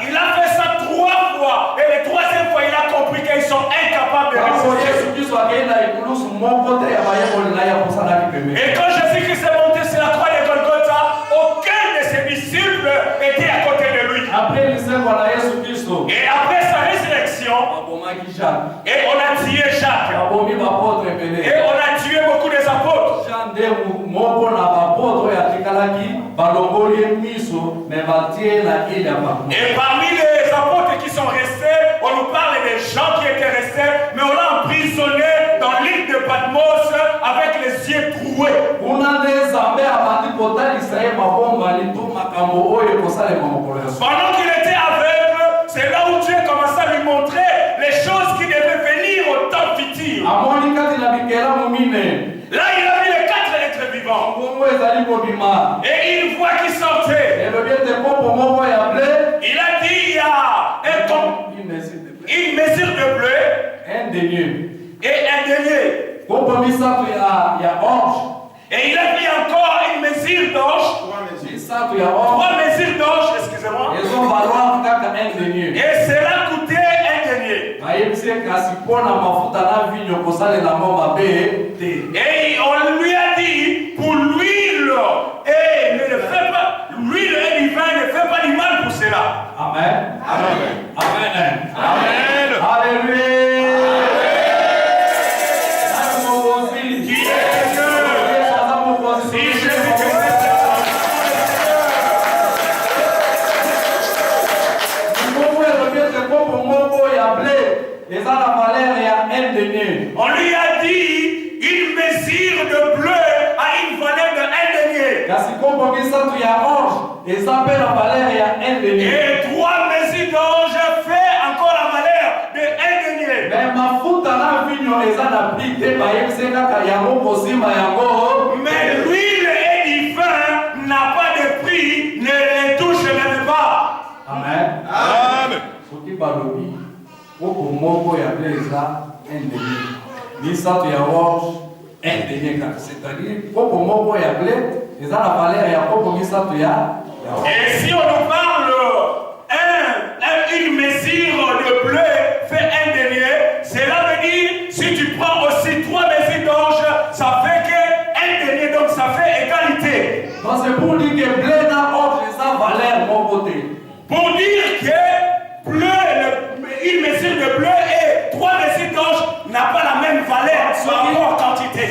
A: il a fait ça 3 fois. Et la 3e fois, il a compris qu'ils sont incapables de résister. Et quand Jésus-Christ est monté sur la croix de Golgotha, aucun de ses disciples était à côté de lui. Et après sa résurrection, et on a tué Jacques. Et on a tué beaucoup des apôtres. Et parmi les apôtres qui sont restés, on nous parle des gens qui étaient restés, mais on l'a emprisonné dans l'île de Patmos avec les yeux troués. Pendant qu'il était aveugle, c'est là où Dieu commençait à lui montrer les choses qui devaient venir au temps futur. Là, il a vu les 4 êtres vivants. Et il voit qu'ils sortaient. Il a dit, il y a une mesure de bleu et un denier. Et il a mis encore une mesure d'orge. 3 mesures d'orge, excusez-moi. Et cela coûtait un denier. Et on lui a dit, pour l'huile, et ne le fait pas, l'huile et du vin ne fait pas du mal pour cela.
H: Amen.
A: Amen.
H: Amen.
A: Amen.
H: Alléluia.
A: On lui a dit une mesure de bleu a une valeur de 1 denier. Et 3 mesures d'orge fait encore la valeur de 1 denier. Mais l'huile et du vin n'a pas de prix, ne les touche même pas.
H: Amen.
A: Amen. Et si on nous parle une mesure de bleu fait 1 denier, cela veut dire si tu prends aussi 3 mesures d'orge, ça fait que 1 denier, donc ça fait égalité. Pour dire que bleu, une mesure de bleu et 3 mesures d'orge n'a pas la même valeur par rapport à quantité.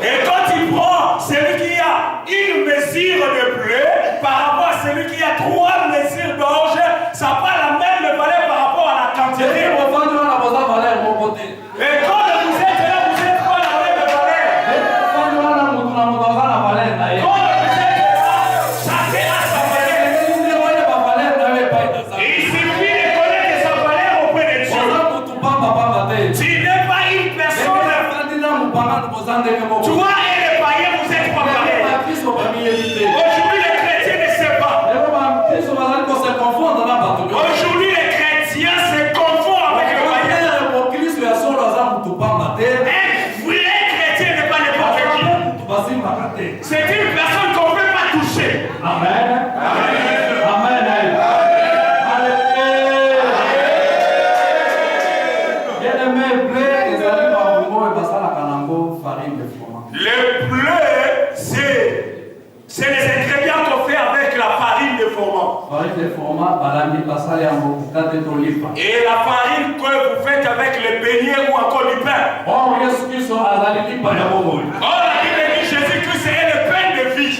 A: Et quand tu prends celui qui a une mesure de bleu par rapport à celui qui a 3 mesures d'orge, ça n'a pas la même valeur par rapport à la quantité. Et quand vous êtes là, vous êtes pas la même valeur. Quand vous êtes là, chacun a sa valeur. Il suffit de connaître sa valeur auprès de Dieu. Tu n'es pas une personne. Toi et les païens, vous êtes pas pareils. Aujourd'hui, les chrétiens ne savent pas. Aujourd'hui, les chrétiens se confondent avec les païens. Un vrai chrétien n'est pas n'importe qui. C'est une personne qu'on ne peut pas toucher.
H: Amen.
A: Amen. Le bleu, c'est les ingrédients qu'on fait avec la farine de froment. Et la farine que vous faites avec les beignets ou encore du pain. Or, la Bible dit Jésus-Christ est le pain de vie.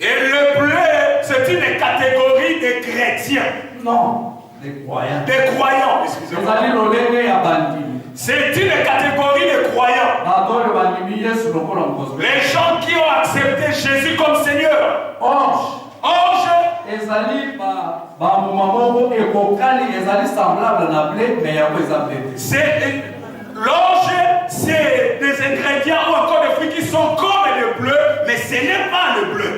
A: Et le bleu, c'est une catégorie de chrétiens.
D: chrétiens.
H: Non, des croyants.
D: Des croyants, excusez-moi. C'est une catégorie de croyants. Les gens qui ont accepté Jésus comme Seigneur. Ange. L'orge, c'est des ingrédients ou encore des fruits qui sont comme le bleu, mais ce n'est pas le bleu.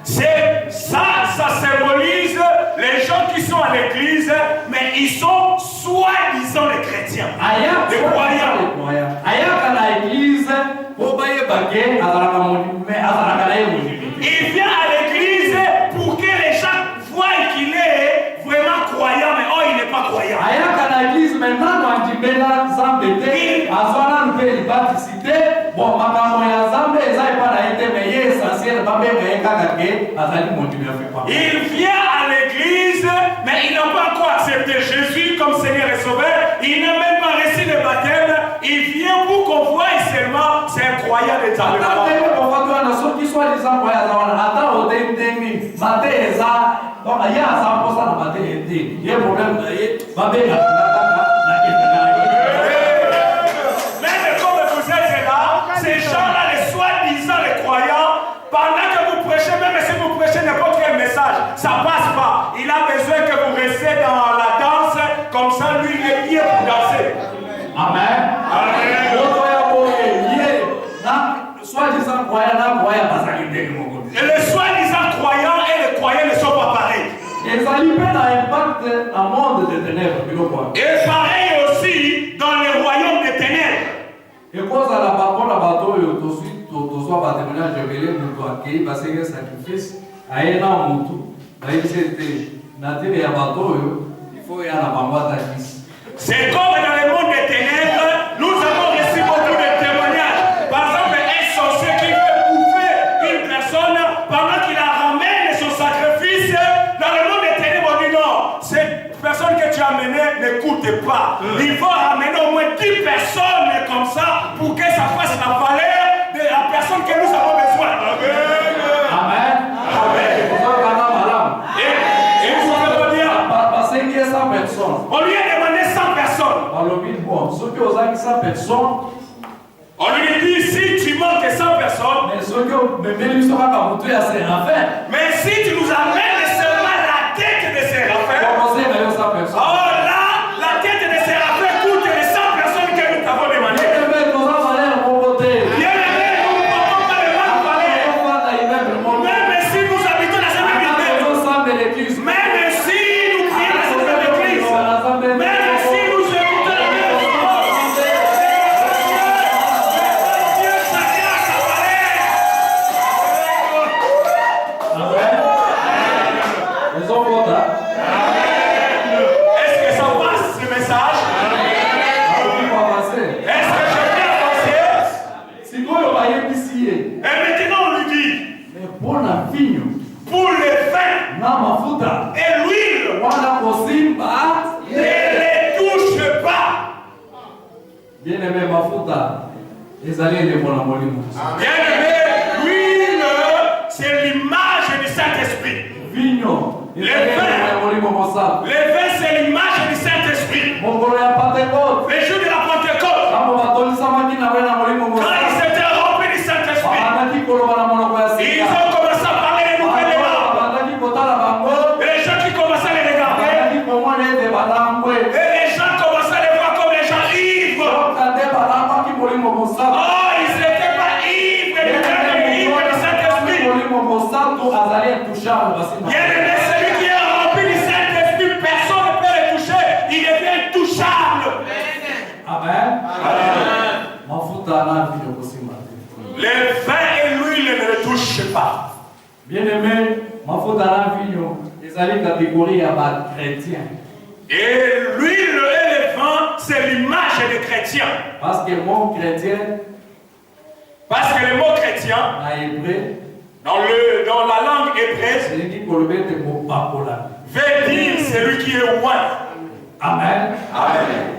D: C'est ça symbolise les gens qui sont à l'église, mais ils sont soi-disant les chrétiens, les croyants. Il vient à l'église pour que les gens voient qu'il est vraiment croyant, mais oh, il n'est pas croyant. Il vient à l'église, mais il n'a pas encore accepté Jésus comme Seigneur et Sauveur. Il n'a même pas reçu le baptême. Il vient pour qu'on voie seulement c'est un croyant de Dieu. Même comme vous êtes là, ces gens-là, les soi-disant les croyants, pendant que vous prêchez, même si vous prêchez n'importe quel message, ça passe pas. Il a besoin que vous restiez dans la danse, comme ça lui il est bien pour danser. Amen. Amen. Et les soi-disant croyants et les croyants ne sont pas pareils. Et pareil aussi dans les royaumes des ténèbres.
H: Et cause à la parole à bateau et au suite, au soir, par témoignage, je vais les accueillir parce que sacrifice a un an ou tout. C'était nature et à bateau, il faut y aller à la bamboise à 10.
D: C'est comme dans le monde des ténèbres, nous avons reçu beaucoup de témoignages. Par exemple, un sorcier qui veut bouffer une personne pendant qu'il la ramène son sacrifice. Dans le monde des ténèbres, on dit non, cette personne que tu as amenée n'écoute pas. Il faut ramener au moins 10 personnes comme ça pour que ça fasse la valeur de la personne que nous avons besoin. Amen. Amen. Et vous pouvez dire, on lui a demandé 100 personnes. On lui dit si tu manques 100 personnes, mais si tu nous amènes seulement la tête de Séraphin, oh là, la tête de Séraphin coûte les 100 personnes que nous t'avons demandé. Bien aimé, nous ne pouvons pas le mal parler. Même si nous habitons dans cette église, même si nous prions dans cette église, même si nous écoutons la même chose, Dieu chacun a sa Est-ce que ça passe ce message? Est-ce que je peux avancer? Et maintenant on lui dit pour le vin et l'huile ne les touche pas.
H: Bien-aimé,
D: l'huile, c'est l'image du Saint-Esprit. Le vin, c'est l'image du Saint-Esprit. Le jour de la Pentecôte, quand ils étaient remplis du Saint-Esprit, ils ont commencé à parler les nouvelles langues. Et les gens qui commençaient à les regarder, et les gens commençaient à les voir comme les gens ivres. Oh, ils n'étaient pas ivres, ils étaient ivres du Saint-Esprit. Bien-aimé, celui qui est rempli du Saint-Esprit, personne ne peut le toucher. Il devient touchable. Amen. Le vin et l'huile ne le touchent pas.
H: Bien-aimé,
D: et l'huile et le vin, c'est l'image des chrétiens.
H: Parce que le mot chrétien, dans la langue hébraise, veut dire celui qui est oint. Amen.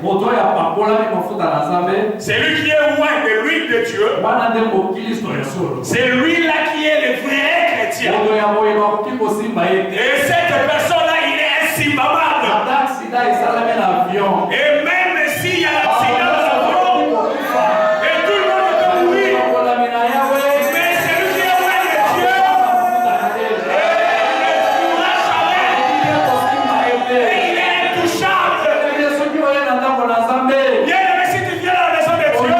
H: Moto ya papola mi mafuta na Nzambe.
A: C'est lui qui est loin de l'huile de Dieu.
H: Wana nde mokilisto ya solo.
A: C'est lui-là qui est le vrai chrétien.
H: Moto ya boyeba kosimba ete.
A: Et cette personne-là, il est insimbable.
H: Ata accident esalami na avion.
A: Et même s'il y a l'accident dans l'avion, et tout le monde peut mourir, mais c'est lui qui est loin de Dieu. Et il est intouchable. Bien aimé, si tu viens à la maison de Dieu,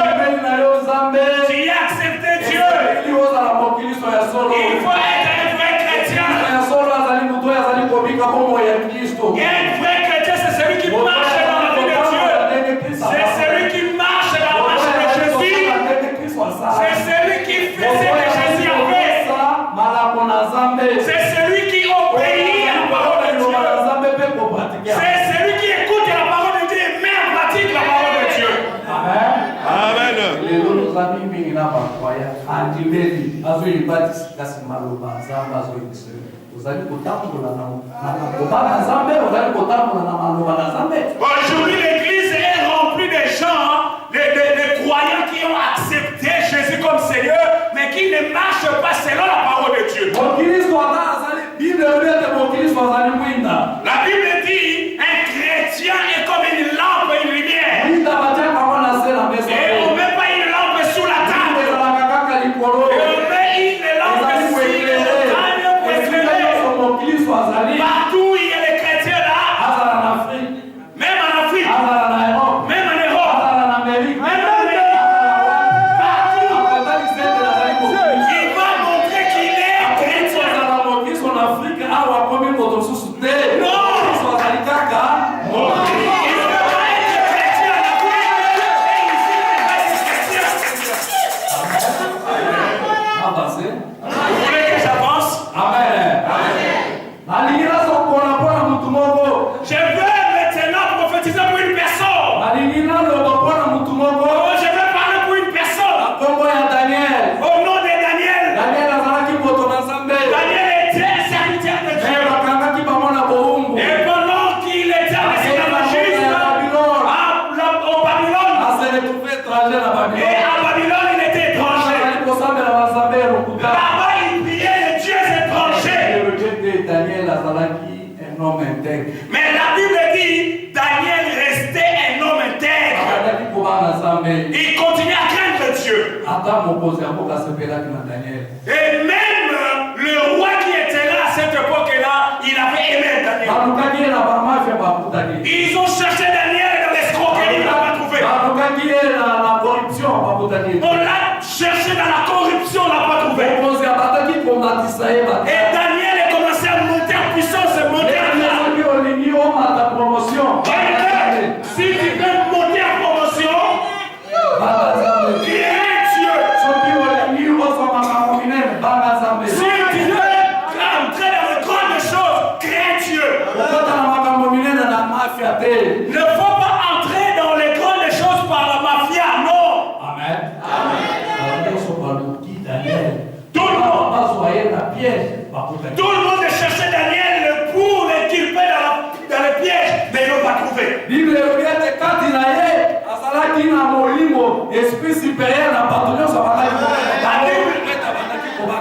A: tu y as accepté Dieu. Il faut être un vrai chrétien. Et un vrai chrétien, c'est celui qui marche dans la vie de Dieu. C'est celui qui marche dans la marche de Jésus. C'est celui qui fait ce que Jésus a fait. C'est celui qui obéit à la parole de Dieu. C'est celui qui écoute la parole de Dieu et met en pratique la parole de Dieu. Amen.
H: Lelo nozami mingi na bakwaya andimeli azoyibatisi kasi maloba Nzambe azoyebisa ozali kotambola na maloba na Nzambe ozali kotambola na maloba na Nzambe.
A: Aujourd'hui, l'église est remplie de gens, de croyants qui ont accepté Jésus comme Seigneur, mais qui ne marchent pas selon la parole de Dieu. La Bible dit un chrétien est comme une lampe et une lumière. Et on ne met pas une lampe sous la table. Et on met une lampe sur le montagne pour éclairer. Partout où il y a les chrétiens là, même en Afrique, même en Europe, même en Amérique, partout, il va montrer qu'il est chrétien. Vous voulez que j'avance? Je veux maintenant prophétiser pour une personne. Je veux parler pour une personne. Au nom de Daniel. Daniel était un serviteur de Dieu. Et pendant qu'il était en esclavagisme au Babylone, et à Babylone il était étranger. Là-bas il priait les dieux étrangers. Mais la Bible dit Daniel restait un homme intègre. Il continuait à craindre Dieu. Et même le roi qui était là à cette époque-là, il avait aimé Daniel. Ils ont cherché Daniel dans l'escroquerie, ils ne l'ont pas trouvé. On l'a cherché dans la corruption, on ne l'a pas trouvé. Et Daniel a commencé à monter en puissance, monter en grade. Si tu veux monter en promotion, crains Dieu. Si tu veux entrer dans les grandes choses, crains Dieu. Ne faut pas entrer dans les grandes choses par la mafia, non. Tout le monde cherchait Daniel pour l'inculper dans le piège, mais ils n'ont pas trouvé.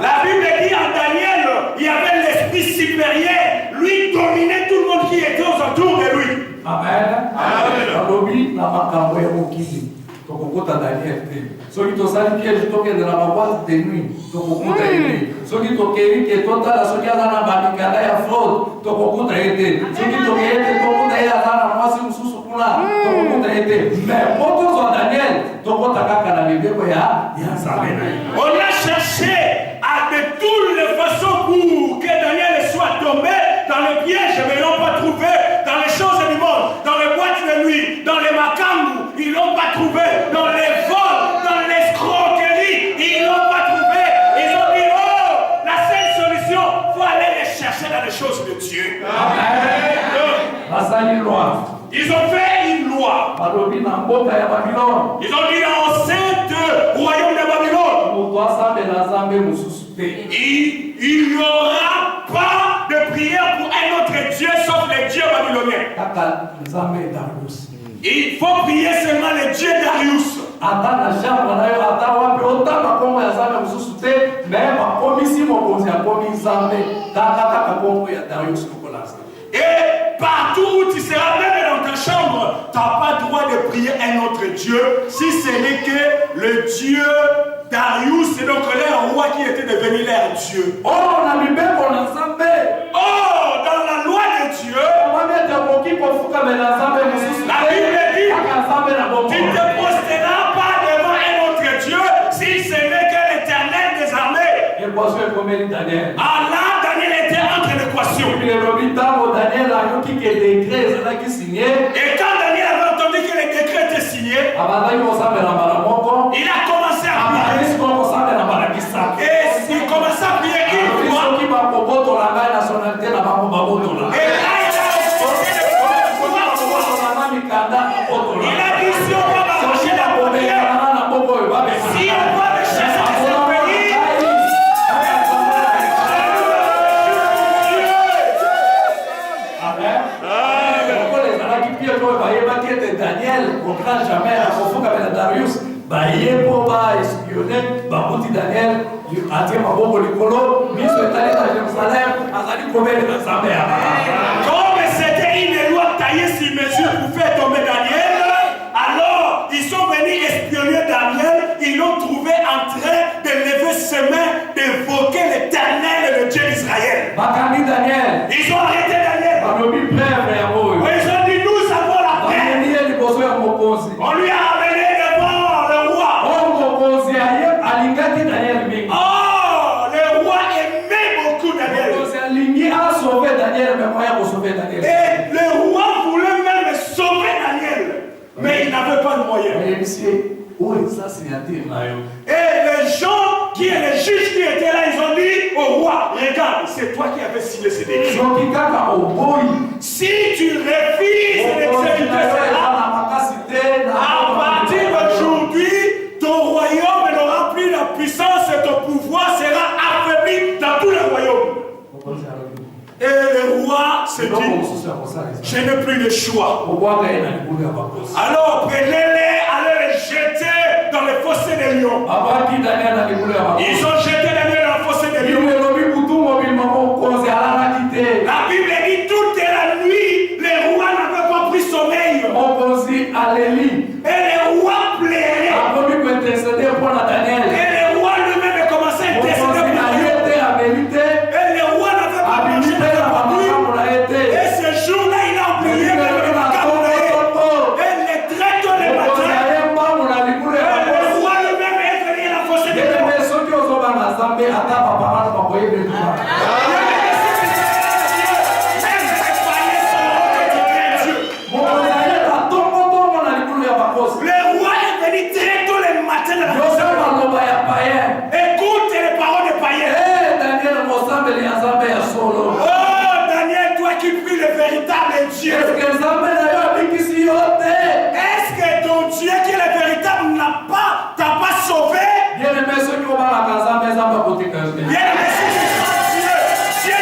A: La Bible dit en Daniel, il y avait l'esprit supérieur, lui dominait tout le monde qui était autour de lui.
H: Amen. Tokokota Daniel te. Soki tosali piège tokendela maboîte de nuit, tokokuta ete. Soki tokei ke totala soki aza na bamikanda ya fraude, tokokuta ete. Soki tokei ete tokuta ye aza na mwasi mosusu kuna, tokokuta ete. Mais po tozwa Daniel, tokota kaka na mibeko ya Nzambe na ye.
A: On a cherché de toutes les façons pour que Daniel soit tombé dans le piège, mais ils n'ont pas trouvé. Dans les choses du monde, dans les boîtes de nuit, dans les macambous, ils n'ont pas trouvé. Dans les vols, dans l'escroquerie, ils n'ont pas trouvé. Ils ont dit, oh, la seule solution, il faut aller les chercher dans les choses de Dieu.
H: Amen.
A: Ils ont fait une loi. Ils ont dit dans cet royaume de Babylone, il n'y aura pas de prière pour un autre Dieu sauf le Dieu babylonien.
D: babyloniens. Il faut prier seulement le Dieu Darius. Et partout où tu seras, même dans ta chambre, tu n'as pas le droit de prier un autre Dieu, si ce n'est que le Dieu Darius, c'est donc leur roi qui était devenu leur Dieu. Oh, dans la loi de Dieu, la Bible dit, tu ne te posteras pas devant un autre Dieu, si ce n'est que l'Éternel des armées. Allah, Daniel était entre l'équation. Et quand Daniel avait entendu que les décrets étaient signés, il a commencé à prier. Et il commençait à prier une fois. Et là, il a dit si on va marcher la première, si on va me chasser de ce pays,
H: Daniel, comprend jamais la confusion avec Darius. Baye pour espionner, Babuti Daniel, Adia Maboko Nicolo, Miss Italie à Jérusalem, Azali Kobel de Zambia.
D: Comme c'était une loi taillée sur mesure pour faire tomber Daniel, alors ils sont venus espionner Daniel, ils l'ont trouvé en train de lever ses mains, d'évoquer l'Éternel, le Dieu d'Israël.
H: Bakami Daniel.
D: Ils ont arrêté Daniel. Ils ont dit nous avons la paix. On lui a amené devant le roi. Oh, le roi aimait beaucoup Daniel. Et le roi voulait même sauver Daniel. Mais il n'avait pas de moyens. Et les gens qui étaient les juges qui étaient là, ils ont dit au roi, regarde, c'est toi qui avais signé ces décrets. Si tu refuses d'exécuter cela, à partir d'aujourd'hui, ton royaume n'aura plus la puissance et ton pouvoir sera affaibli dans tous les royaumes. Et le roi se dit, je n'ai plus le choix. Alors prenez-les, allez les jeter dans le fossé des lions. Ils ont jeté Daniel dans le fossé des lions. La Bible dit toute la nuit, les rois n'avaient pas pris sommeil. Et les rois pleuraient. Et les rois lui-même commençaient à intercéder pour Daniel. Et les rois n'avaient pas marché pour lui. Et ce jour-là, il a prié dans le Cameroun. Et les traîtres les matin. Et le roi lui-même est venu à la fossée des lions. Le roi est venu très tôt le matin de la fossée. Écoute les paroles des païens. Oh Daniel, toi qui pries le véritable Dieu. Est-ce que ton Dieu qui est le véritable t'a pas sauvé? Bien aimé ceux qui Dieu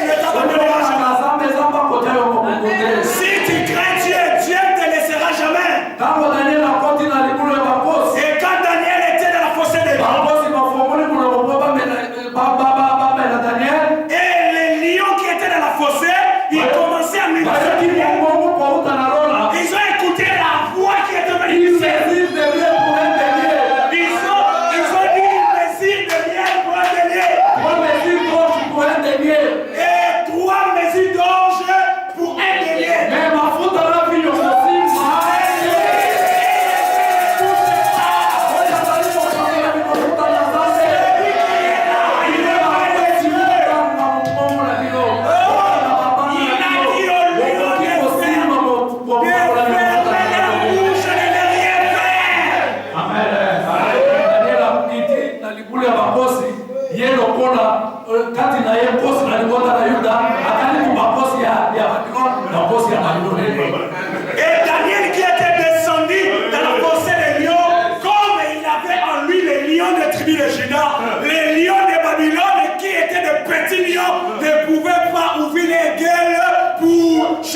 D: ne t'a pas donné. Si tu crains Dieu, Dieu ne te laissera jamais. Et quand Daniel était dans la fossée des lions, et les lions qui étaient dans la fossée, ils commençaient à menacer. Ils ont écouté la voix qui était venue du ciel. Ils ont dit, il désire de miel pour un délire.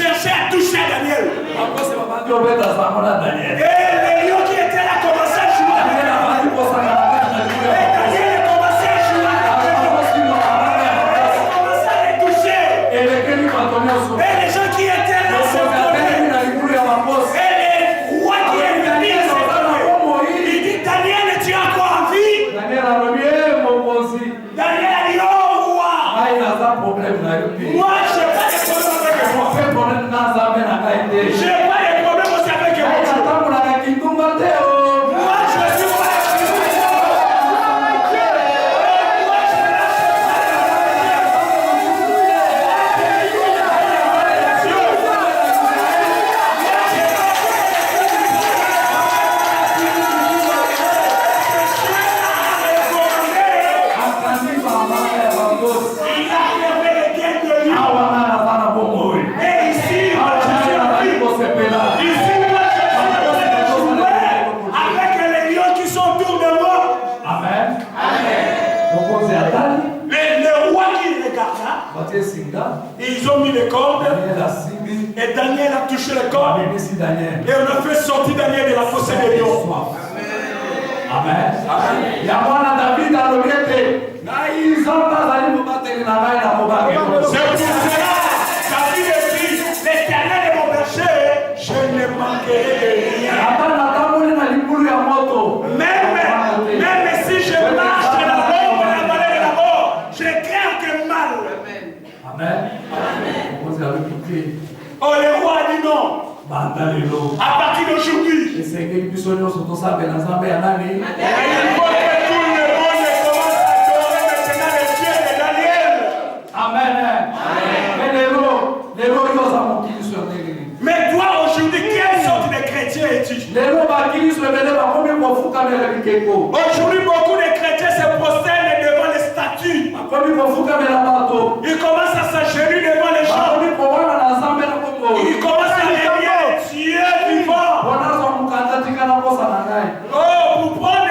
I: cherchaient à toucher Daniel. Et les lions qui étaient là commençaient à jouer. Et Daniel commençait à jouer. Il commençait à les toucher. Et les gens qui étaient là se tournaient. Et les rois qui étaient venus se tournaient. Il dit, Daniel, tu as encore envie? Daniel a dit, oh roi, moi je n'ai pas de problème avec moi. Je n'ai pas de problème aussi avec moi. Moi je suis pas ils ont mis les cordes et Daniel a touché les cordes et on a fait sortir Daniel de la fossée des lions. Amen. C'est pour cela, David dit, l'Éternel est mon berger, je ne manquerai de rien. Même si je marche dans l'ombre de la vallée de la mort, je crains que mal. Amen. Oh, le roi a dit non. À partir d'aujourd'hui, il faut que tout le monde commence à adorer maintenant le Dieu de Daniel. Amen. Mais toi aujourd'hui, quelle sorte de chrétien es-tu? Aujourd'hui, beaucoup de chrétiens se prosternent devant les statues. Ils commencent à s'agenouiller devant les gens. Ils commencent à réveiller Dieu vivant. Oh, pour prendre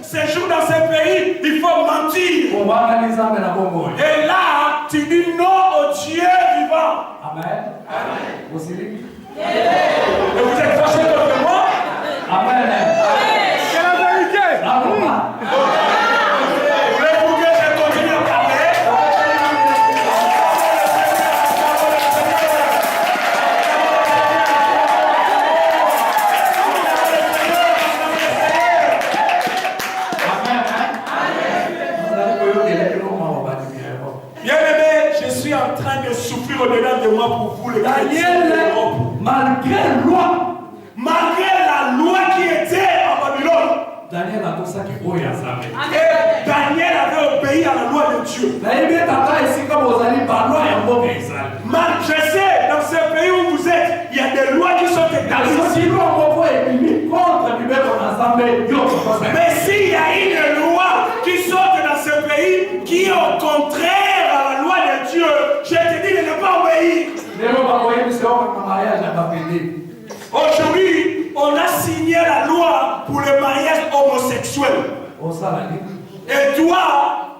I: séjour dans ce pays, il faut mentir. Et là, tu dis non au Dieu vivant. Amen. Et vous êtes fâchés contre moi? Amen. C'est la vérité. Voulez-vous que je continue à parler? Bien-aimé, je suis en train de souffrir au-dedans de moi pour vous, les chrétiens de l'Europe. Malgré la loi qui était en Babylone, Daniel avait obéi à la loi de Dieu. Je sais, dans ce pays où vous êtes, il y a des lois qui sont établies. Mais s'il y a une loi qui sort dans ce pays qui est au contraire à la loi de Dieu, je te dis de ne pas obéir. Aujourd'hui, on a signé la loi pour le mariage homosexuel. Et toi,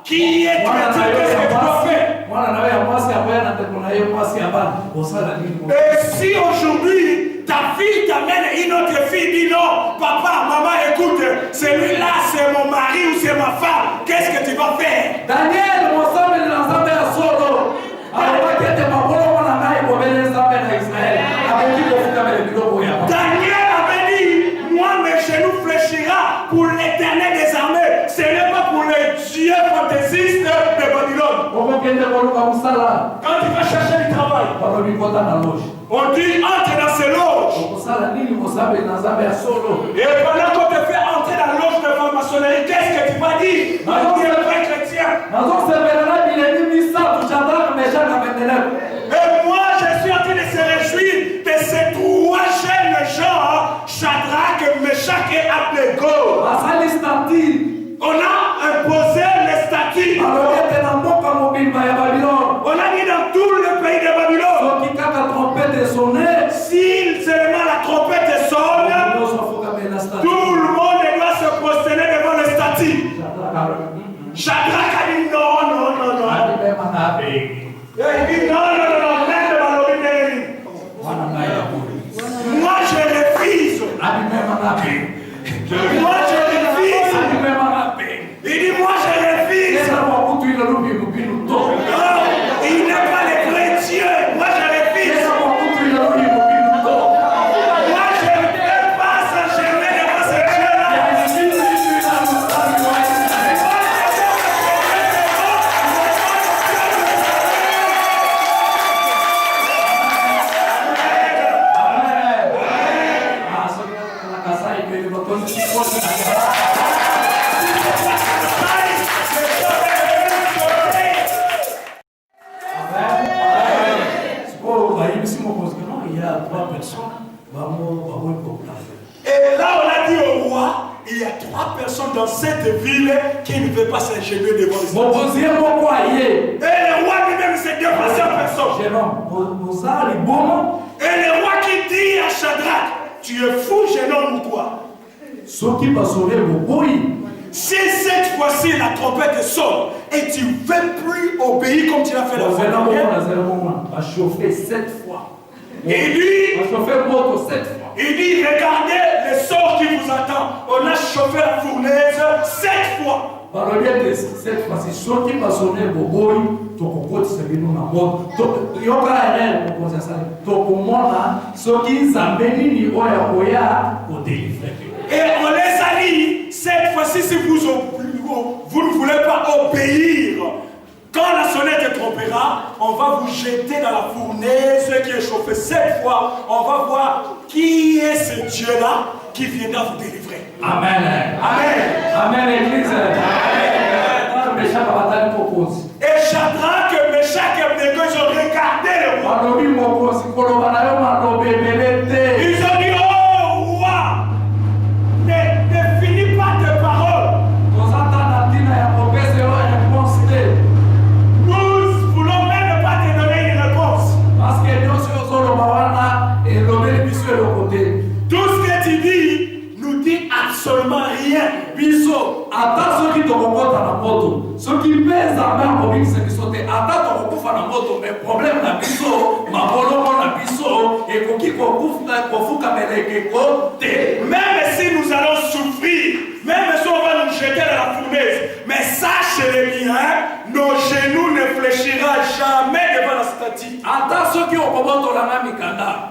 I: qui es chrétien, qu'est-ce que tu dois faire? Et si aujourd'hui, ta fille t'amène une autre fille, dit non, papa, maman, écoute, celui-là c'est mon mari ou c'est ma femme, qu'est-ce que tu vas faire? Daniel, avait dit, moi mes genoux fléchira pour l'Éternel des armées, ce n'est pas pour les dieux fantaisistes de Babylone. Quand tu vas chercher du travail, on dit entre dans ces loges. Et pendant qu'on te fait entrer dans la loge de franc-maçonnerie, qu'est-ce que tu vas dire? Parce que tu es un vrai chrétien. Et moi, je suis en train de se réjouir de ces trois jeunes gens, Shadrach, Meshach et Abednego. On a imposé les statuts. On a mis dans tout le pays de Babylone. Si seulement la trompette sonne, tout le monde doit se prosterner devant le statut. Shadrach a dit non. Il dit non, même de Malorine. Moi je refuse. Il dit moi je refuse. Il n'est pas le vrai Dieu. Moi je refuse. Moi je ne peux pas s'enchaîner devant ce Dieu-là.
H: Il y a 3 personnes.
I: Et là, on a dit au roi, il y a 3 personnes dans cette ville qui ne veulent pas s'ingénier devant les autres. Et le roi lui-même s'est déplacé en personne. Et le roi qui dit à Shadrach, tu es fou, jeune homme ou quoi? Si cette fois-ci la trompette sonne et tu ne veux plus obéir comme tu l'as fait la fois dernière, il dit, regardez le sort qui vous attend. On a chauffé la fournaise 7 fois.
H: Cette fois-ci, ceux qui m'ont sonné,
I: et on les a dit, cette fois-ci, si vous ne voulez pas obéir, quand la sonnette trompera, on va vous jeter dans la fournaise qui est chauffée 7 fois. On va voir qui est ce Dieu-là qui viendra vous délivrer.
H: Amen.
I: Amen.
H: Amen, Église.
I: Et Shadrach, Meshach et Abednego, ils ont regardé le roi. Ils ont dit, oh roi, ne finis pas tes paroles. Nous voulons même pas te donner une réponse. Tout ce que tu dis nous dit absolument rien.
H: Ceux qui pèsent la main pour lui, c'est qu'ils sont des attaques pour faire la moto, mais problème na biso, ma bolongo na biso, et pour qui pour
I: même si nous allons souffrir, même si on va nous jeter dans la fournaise, mais sachez-le bien, nos genoux ne fléchiront jamais devant la statue.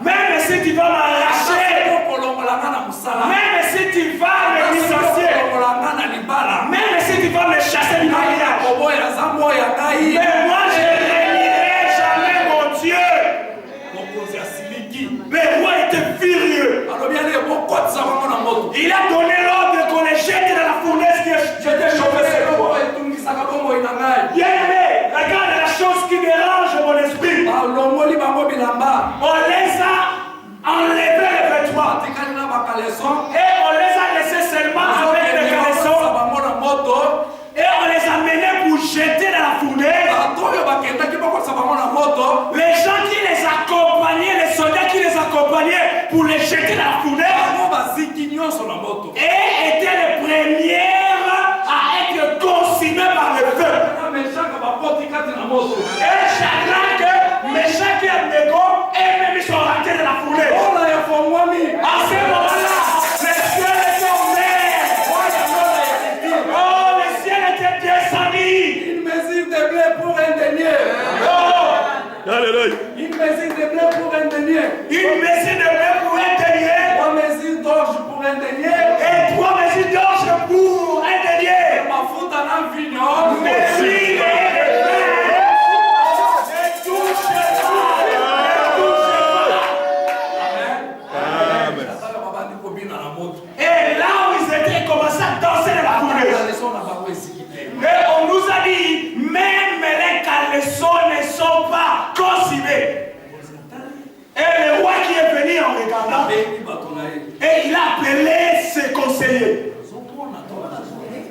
I: Même si tu vas m'arracher, même si tu vas me licencier, même si tu vas me chasser du mariage, mais moi je ne régnerai jamais mon Dieu. Le roi était furieux. Il a donné l'ordre qu'on les jette dans la fournaise qui était chauffée cette fois. Bien-aimé, regarde la chose qui dérange mon esprit. On les a enlevés les vêtements et on les a laissés seulement avec des caleçons et on les a menés pour jeter dans la fournaise. Les gens qui les accompagnaient, les soldats qui les accompagnaient pour les jeter dans la fournaise et étaient les premières à être consumés par le feu. Et Shadrach, Meshach et Abednego, eux-mêmes ils sont rentrés dans la fournaise. À ce moment-là, le ciel était ouvert. Oh, le ciel était descendu.
H: Une mesure de blé pour un denier.
I: Alléluia.
H: Une mesure de blé pour un denier.
I: Une mesure de blé pour un denier.
H: 3 mesures d'orge pour un denier.
I: Et 3 mesures d'orge pour un denier.
H: Ma faute en un vignon.
I: Mais l'huile et le pain. Ne touchez pas. Et là où ils étaient, ils commençaient à danser dans la fournaise. Et on nous a dit, même les caleçons ne sont pas consumés. Et le roi qui est venu en regardant, et il a appelé ses conseillers.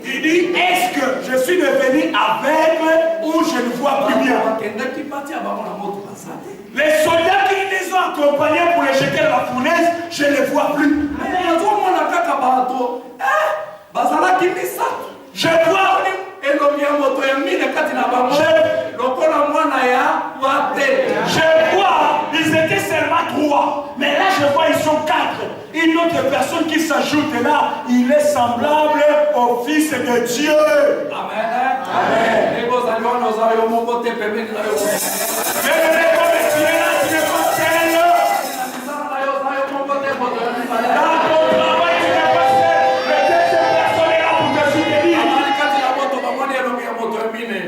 I: Il dit, est-ce que je suis devenu aveugle ou je ne vois plus bien? Les soldats qui les ont accompagnés pour les jeter dans la fournaise, je ne les vois plus. Je vois. Je vois, ils étaient seulement 3, mais là je vois ils sont 4. une autre personne qui s'ajoute là, il est semblable au Fils de Dieu.
H: Amen. Amen. Et vous allez voir, nous allons mon côté permis de la
I: Mais comme tu es là, tu n'es pas seul. Dans ton travail, tu n'es pas seul. Mais cette personne est là pour te soutenir.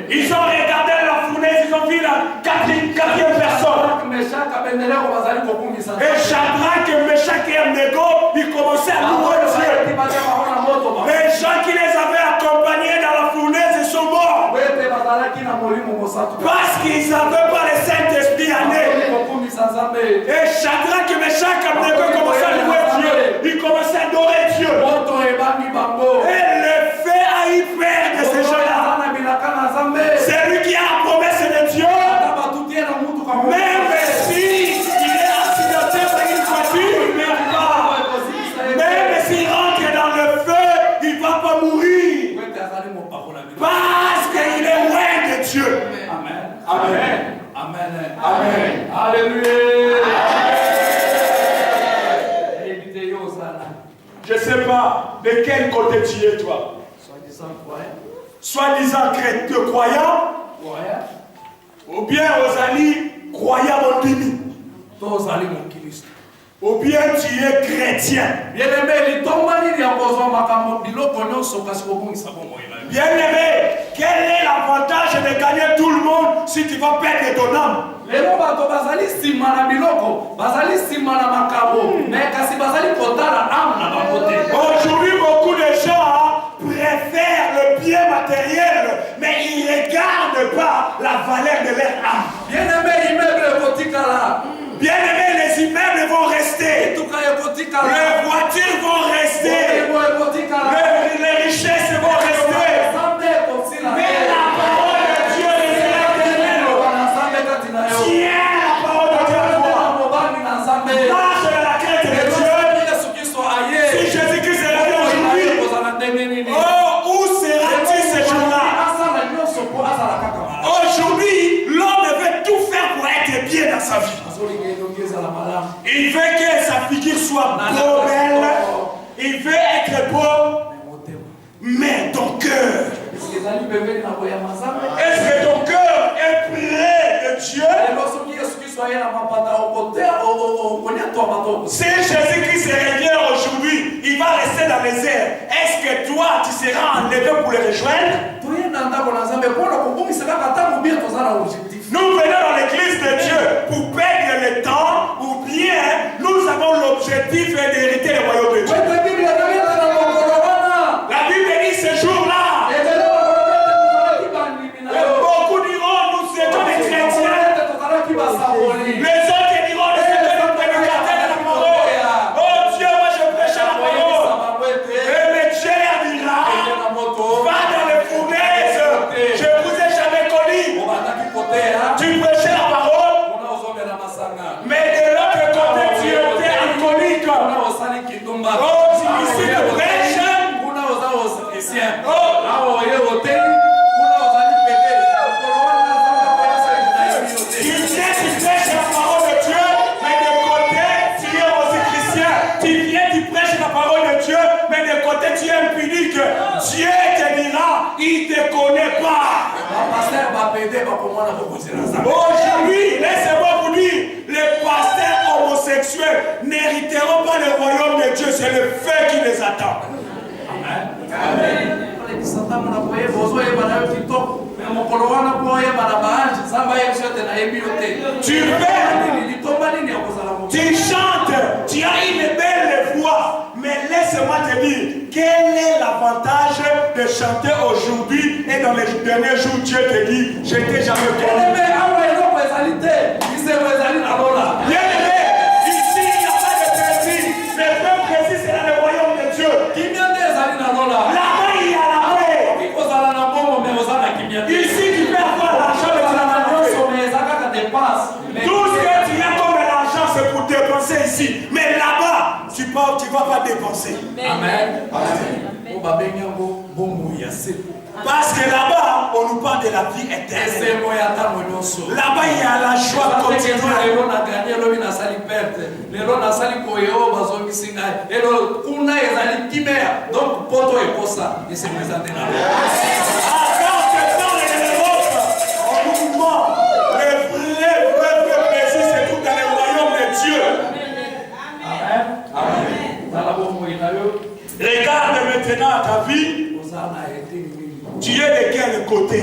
I: Ils ont regardé la fournaise, ils ont vu la quatrième personne. Et Shadrach, Meshach et Abednego, ils commençaient à louer Dieu. Les gens qui les avaient accompagnés dans la fournaise, ils sont morts. Parce qu'ils n'avaient pas le Saint-Esprit en eux. Et Shadrach, Meshach et Abednego commençaient à louer Dieu. Ils commençaient à adorer Dieu. Et le feu a eu peur de ces gens-là. C'est lui qui a la promesse de Dieu. Même si il est accidenté par une voiture, il ne meurt pas. Même s'il rentre dans le feu, il ne va pas mourir. Parce qu'il est loin de Dieu.
H: Amen.
I: Amen.
H: Amen.
I: Amen.
H: Alléluia.
I: Je ne sais pas de quel côté tu es, toi. Soi-disant croyant, ou bien aux alliés croyants en Dieu. Ou bien tu es chrétien. Bien-aimé, quel est l'avantage de gagner tout le monde si tu vas perdre ton âme? Aujourd'hui, beaucoup de gens préfèrent le bien matériel, mais ils ne regardent pas la valeur de leur âme. Bien-aimé, les immeubles vont rester. Les voitures vont rester. Les richesses vont rester. Mais la parole de Dieu est éternelle. Tiens la parole de Dieu à toi. Marche dans la crainte de Dieu. Si Jésus-Christ est revenu aujourd'hui, oh, où seras-tu ce jour-là? Aujourd'hui, l'homme veut tout faire pour être bien dans sa vie. Il veut que sa figure soit beau, belle. Il veut être beau. Mais ton cœur, est-ce que ton cœur est près de Dieu? Si Jésus-Christ revient aujourd'hui, il va rester dans les airs. Est-ce que toi, tu seras enlevé pour le rejoindre? Nous venons dans l'église de Dieu pour perdre le temps, ou bien nous avons l'objectif d'hériter le royaume de Dieu. La Bible dit ce jour-là. Beaucoup diront nous étions des chrétiens. Les autres diront nous étions des prédicateurs de la parole. Oh Dieu, moi je prêche la parole. Et le Dieu dira, va dans les fournaises. Je ne vous ai jamais connu. Tu prêchais la parole, mais de l'autre côté tu étais alcoolique. Oh, tu ici te prêches. Dieu te dira, il ne te connaît pas. Aujourd'hui, laissez-moi vous dire, les pasteurs homosexuels n'hériteront pas le royaume de Dieu, c'est le feu qui les attend. Amen. Amen. Tu chantes, tu as une belle voix, mais laisse-moi te dire, quel est l'avantage de chanter aujourd'hui et dans les derniers jours Dieu te dit, je t'ai jamais connu. Bien-aimé, ici il n'y a pas de précis, le peu précis c'est dans le royaume de Dieu. Là-bas il y a la paix. Ici tu peux avoir l'argent, mais tu n'as pas de paix. Tout ce que tu as comme l'argent c'est pour dépenser ici, mais là-bas tu ne vas pas dépenser.
H: Amen. Amen.
I: Parce que là-bas, on nous parle de la vie éternelle. Là-bas, il y a la joie continuelle.
H: Donc, poto et posa, il s'est présenté là.
I: Alors que dans l'Europe, en mouvement, le vrai plaisir, c'est tout dans le royaume de Dieu. Amen. Regarde maintenant ta vie. Tu es de quel côté?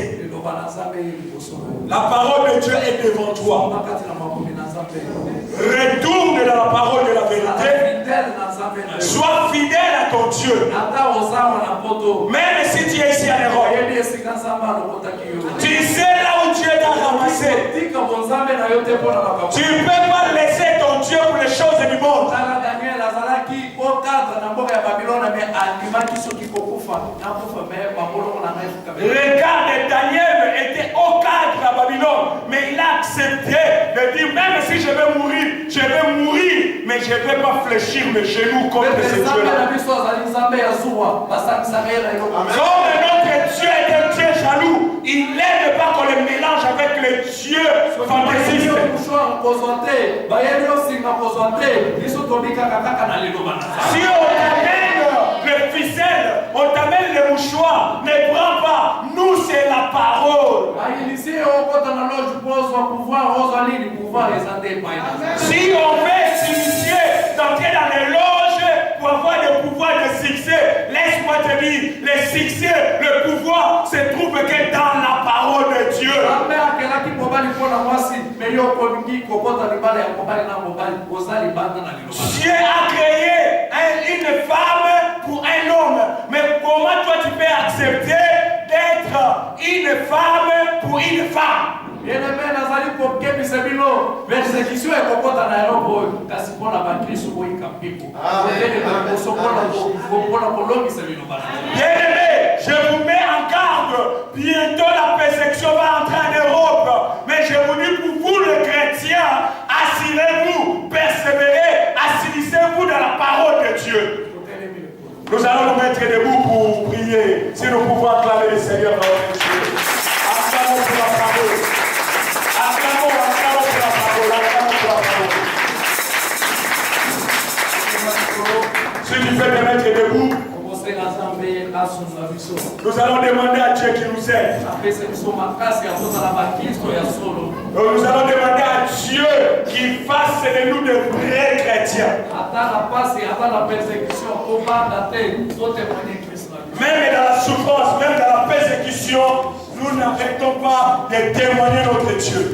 I: La parole de Dieu est devant toi. Retourne dans la parole de la vérité. Sois fidèle à ton Dieu. Même si tu es ici à l'Europe, tu sais là où Dieu t'a ramassé. Tu ne peux pas laisser ton Dieu pour les choses du monde. Regarde, Daniel était au cadre à Babylone, mais il a accepté de dire, même si je vais mourir, mais je ne vais pas fléchir mes genoux contre ce Dieu-là. Comme notre Dieu est un Dieu jaloux, il n'aime pas qu'on le mélange avec les dieux fantaisistes. Si on t'amène le ficelle, on t'amène le mouchoir, ne prends pas, nous c'est la parole. Si on veut s'initier, d'entrer dans les loges pour avoir le pouvoir de succès, laisse-moi te dire, le succès, le pouvoir se trouve que dans la parole de Dieu. Dieu a créé une femme pour un homme, mais comment toi tu peux accepter d'être une femme pour une femme?
H: Persécution est comportée dans l'aéroport, car c'est pour la banquise ou pour une capico.
I: Bien-aimé, je vous mets en garde. Bientôt la persécution va entrer en Europe. Mais je vous dis pour vous, les chrétiens, assurez-vous, persévérez, assurez-vous dans la parole de Dieu. Nous allons nous mettre debout pour prier. Si nous pouvons acclamer le Seigneur dans notre Dieu. Acclamons pour la parole. Acclamons pour la parole. Acclamons pour la parole. Si tu veux te mettre debout, nous allons demander à Dieu qui nous aide. Nous allons demander à Dieu qu'il fasse de nous de vrais chrétiens. Même dans la souffrance, même dans la persécution, nous n'arrêtons pas de témoigner notre Dieu.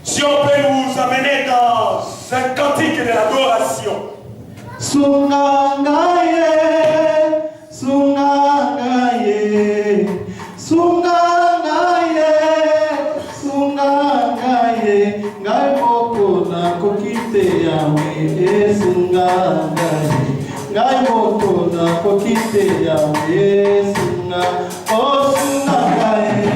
I: Si on peut nous amener dans un cantique de l'adoration.
C: Sungangaye, sungangaye, sungangaye, sungangaye, ngai moko na kokite yawe, sungangaye, ngai moko na kokite yawe, oh sungangaye.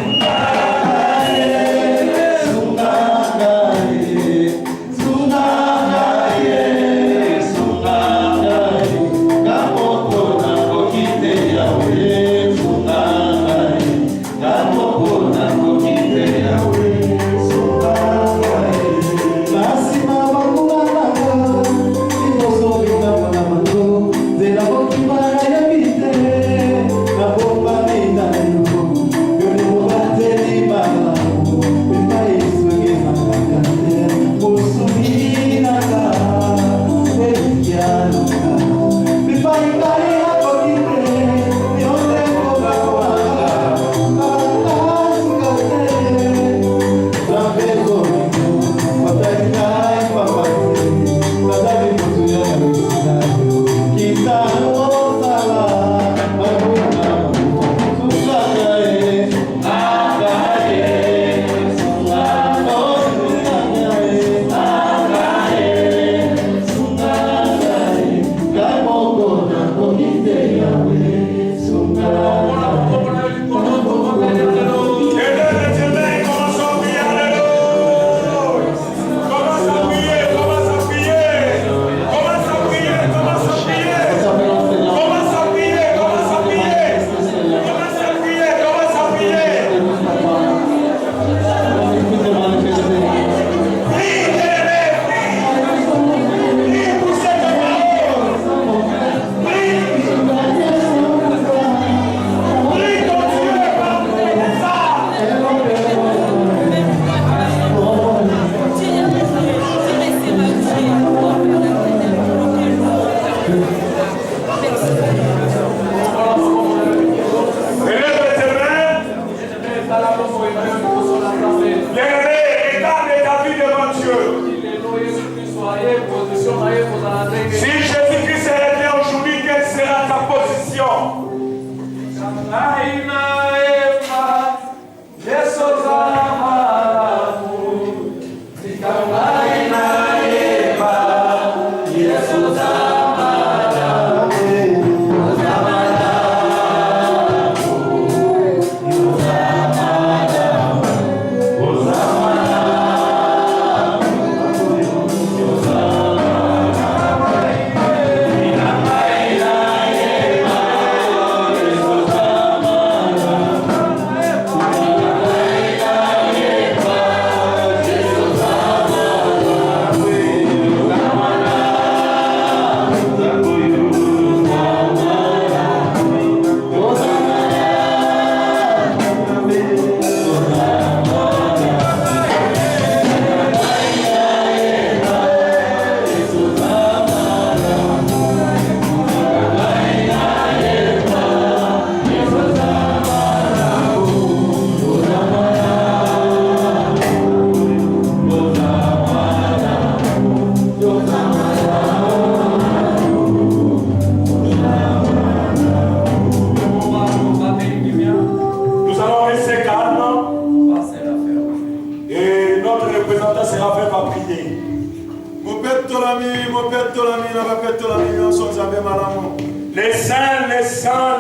I: Si Jésus-Christ est révélé aujourd'hui, quelle sera ta position?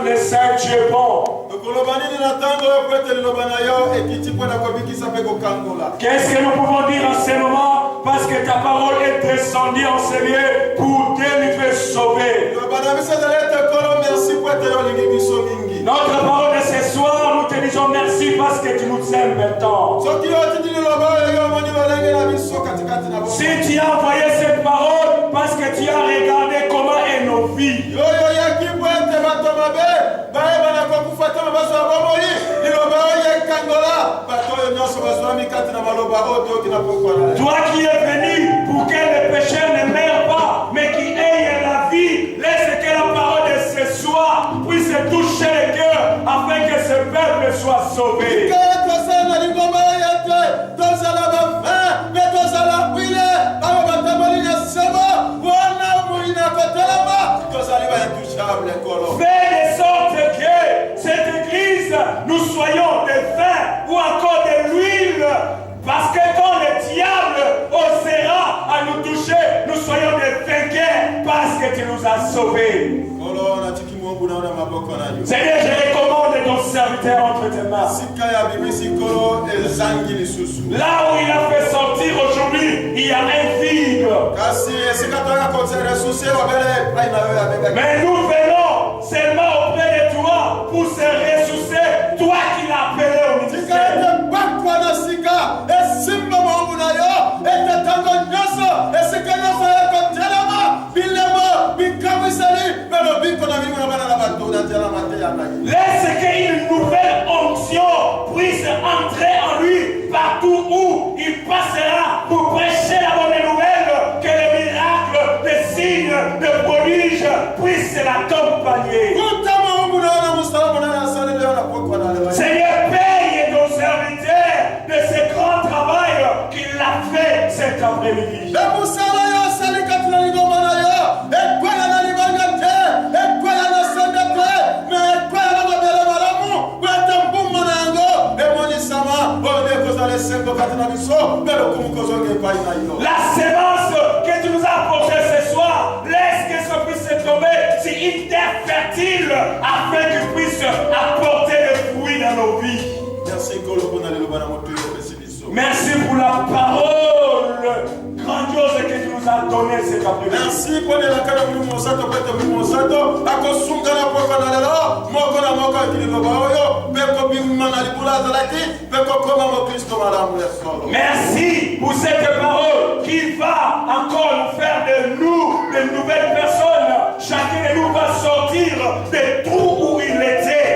I: Les saints, Dieu est bon. Qu'est-ce que nous pouvons dire en ce moment? Parce que ta parole est descendue en ce lieu pour délivrer, sauver. Notre parole de ce soir, nous te disons merci parce que tu nous aimes tant. Si tu as envoyé cette parole, parce que tu as regardé comment est nos vies. Toi qui es venu pour que les pécheurs ne meurent pas, mais qui aient la vie, laisse que la parole de ce soir puisse toucher les cœurs afin que ce peuple soit sauvé. Fais de sorte que cette église, nous soyons des vins ou encore de l'huile, parce que quand le diable osera à nous toucher, nous soyons des vainqueurs parce que tu nous as sauvés. Seigneur, je recommande ton serviteur entre tes mains. Là où il a fait sortir aujourd'hui, il y a un vide. Mais nous venons seulement auprès de toi pour se ressourcer, toi qui l'as appelé au ministère. Laisse qu'une nouvelle onction puisse entrer en lui partout où il passera pour prêcher la bonne nouvelle, que les miracles, les signes, les prodiges puissent l'accompagner. Seigneur, paye nos serviteurs de ce grand travail qu'il a fait cet après-midi. La sémence que tu nous as apportée ce soir, laisse que ça puisse se tomber sur une terre fertile afin qu'il puisse apporter des fruits dans nos vies. Merci pour la parole grandiose que tu nous as donnée cet après-midi. Merci pour la merci pour cette parole qui va encore nous faire de nous de nouvelles personnes. Chacun de nous va sortir des trous où il était.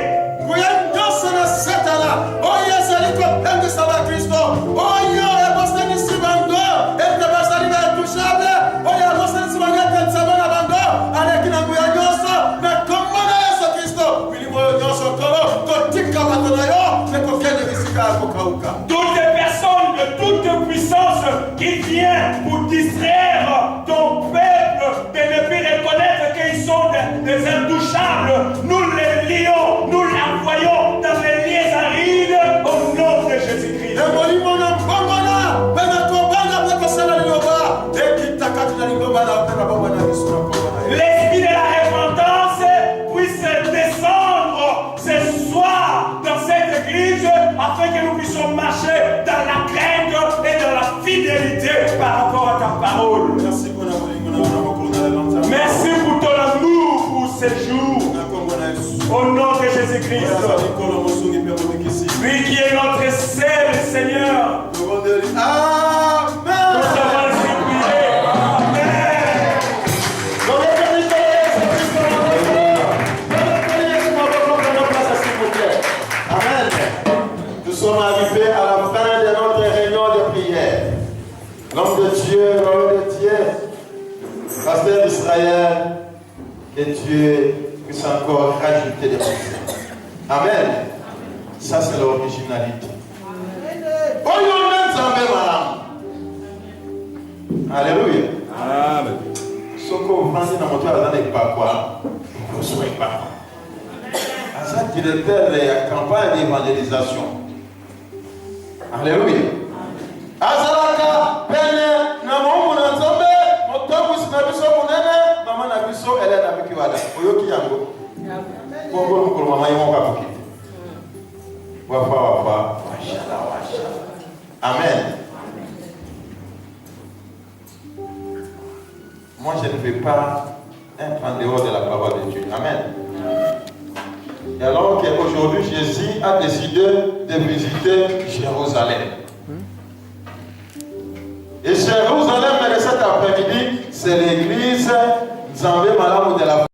I: Toutes les personnes de toute puissance qui viennent pour distraire ton des intouchables, nous les lions, nous l'envoyons dans les liens arides au nom de Jésus-Christ. L'esprit de la repentance puisse descendre ce soir dans cette église afin que nous puissions marcher dans la crainte et dans la fidélité par rapport à ta parole. Merci pour ton amour pour ces jours. Au nom de Jésus-Christ. Lui qui est notre seul Seigneur. Amen. Nous avons ainsi prié.
E: Amen. Nous sommes arrivés à la fin de notre réunion de prière. L'homme de Dieu, l'homme de Dieu, pasteur d'Israël, que Dieu puisse encore rajouter des choses. Amen. Ça, c'est l'originalité. Alléluia. Amen. Ce qu'on prend dans mon toit, dans les papas, vous ne soyez pas. C'est un directeur de la campagne d'évangélisation. Alléluia. Azalaka, Pene, Namon, Nzombe, Motobus, Nabiso, Munene, Maman Nabiso, elle est avec Kiwada. Oyoki Yango. Bongo, pour Maman, ils vont pas quitter. Wafa, Wafa, Washala, Washala. Amen. Moi, je ne vais pas être en dehors de la parole de Dieu. Amen. Et alors qu'aujourd'hui, Jésus a décidé de visiter Jérusalem. Et Jérusalem, cet après-midi, c'est l'église Nzambé Malamu de la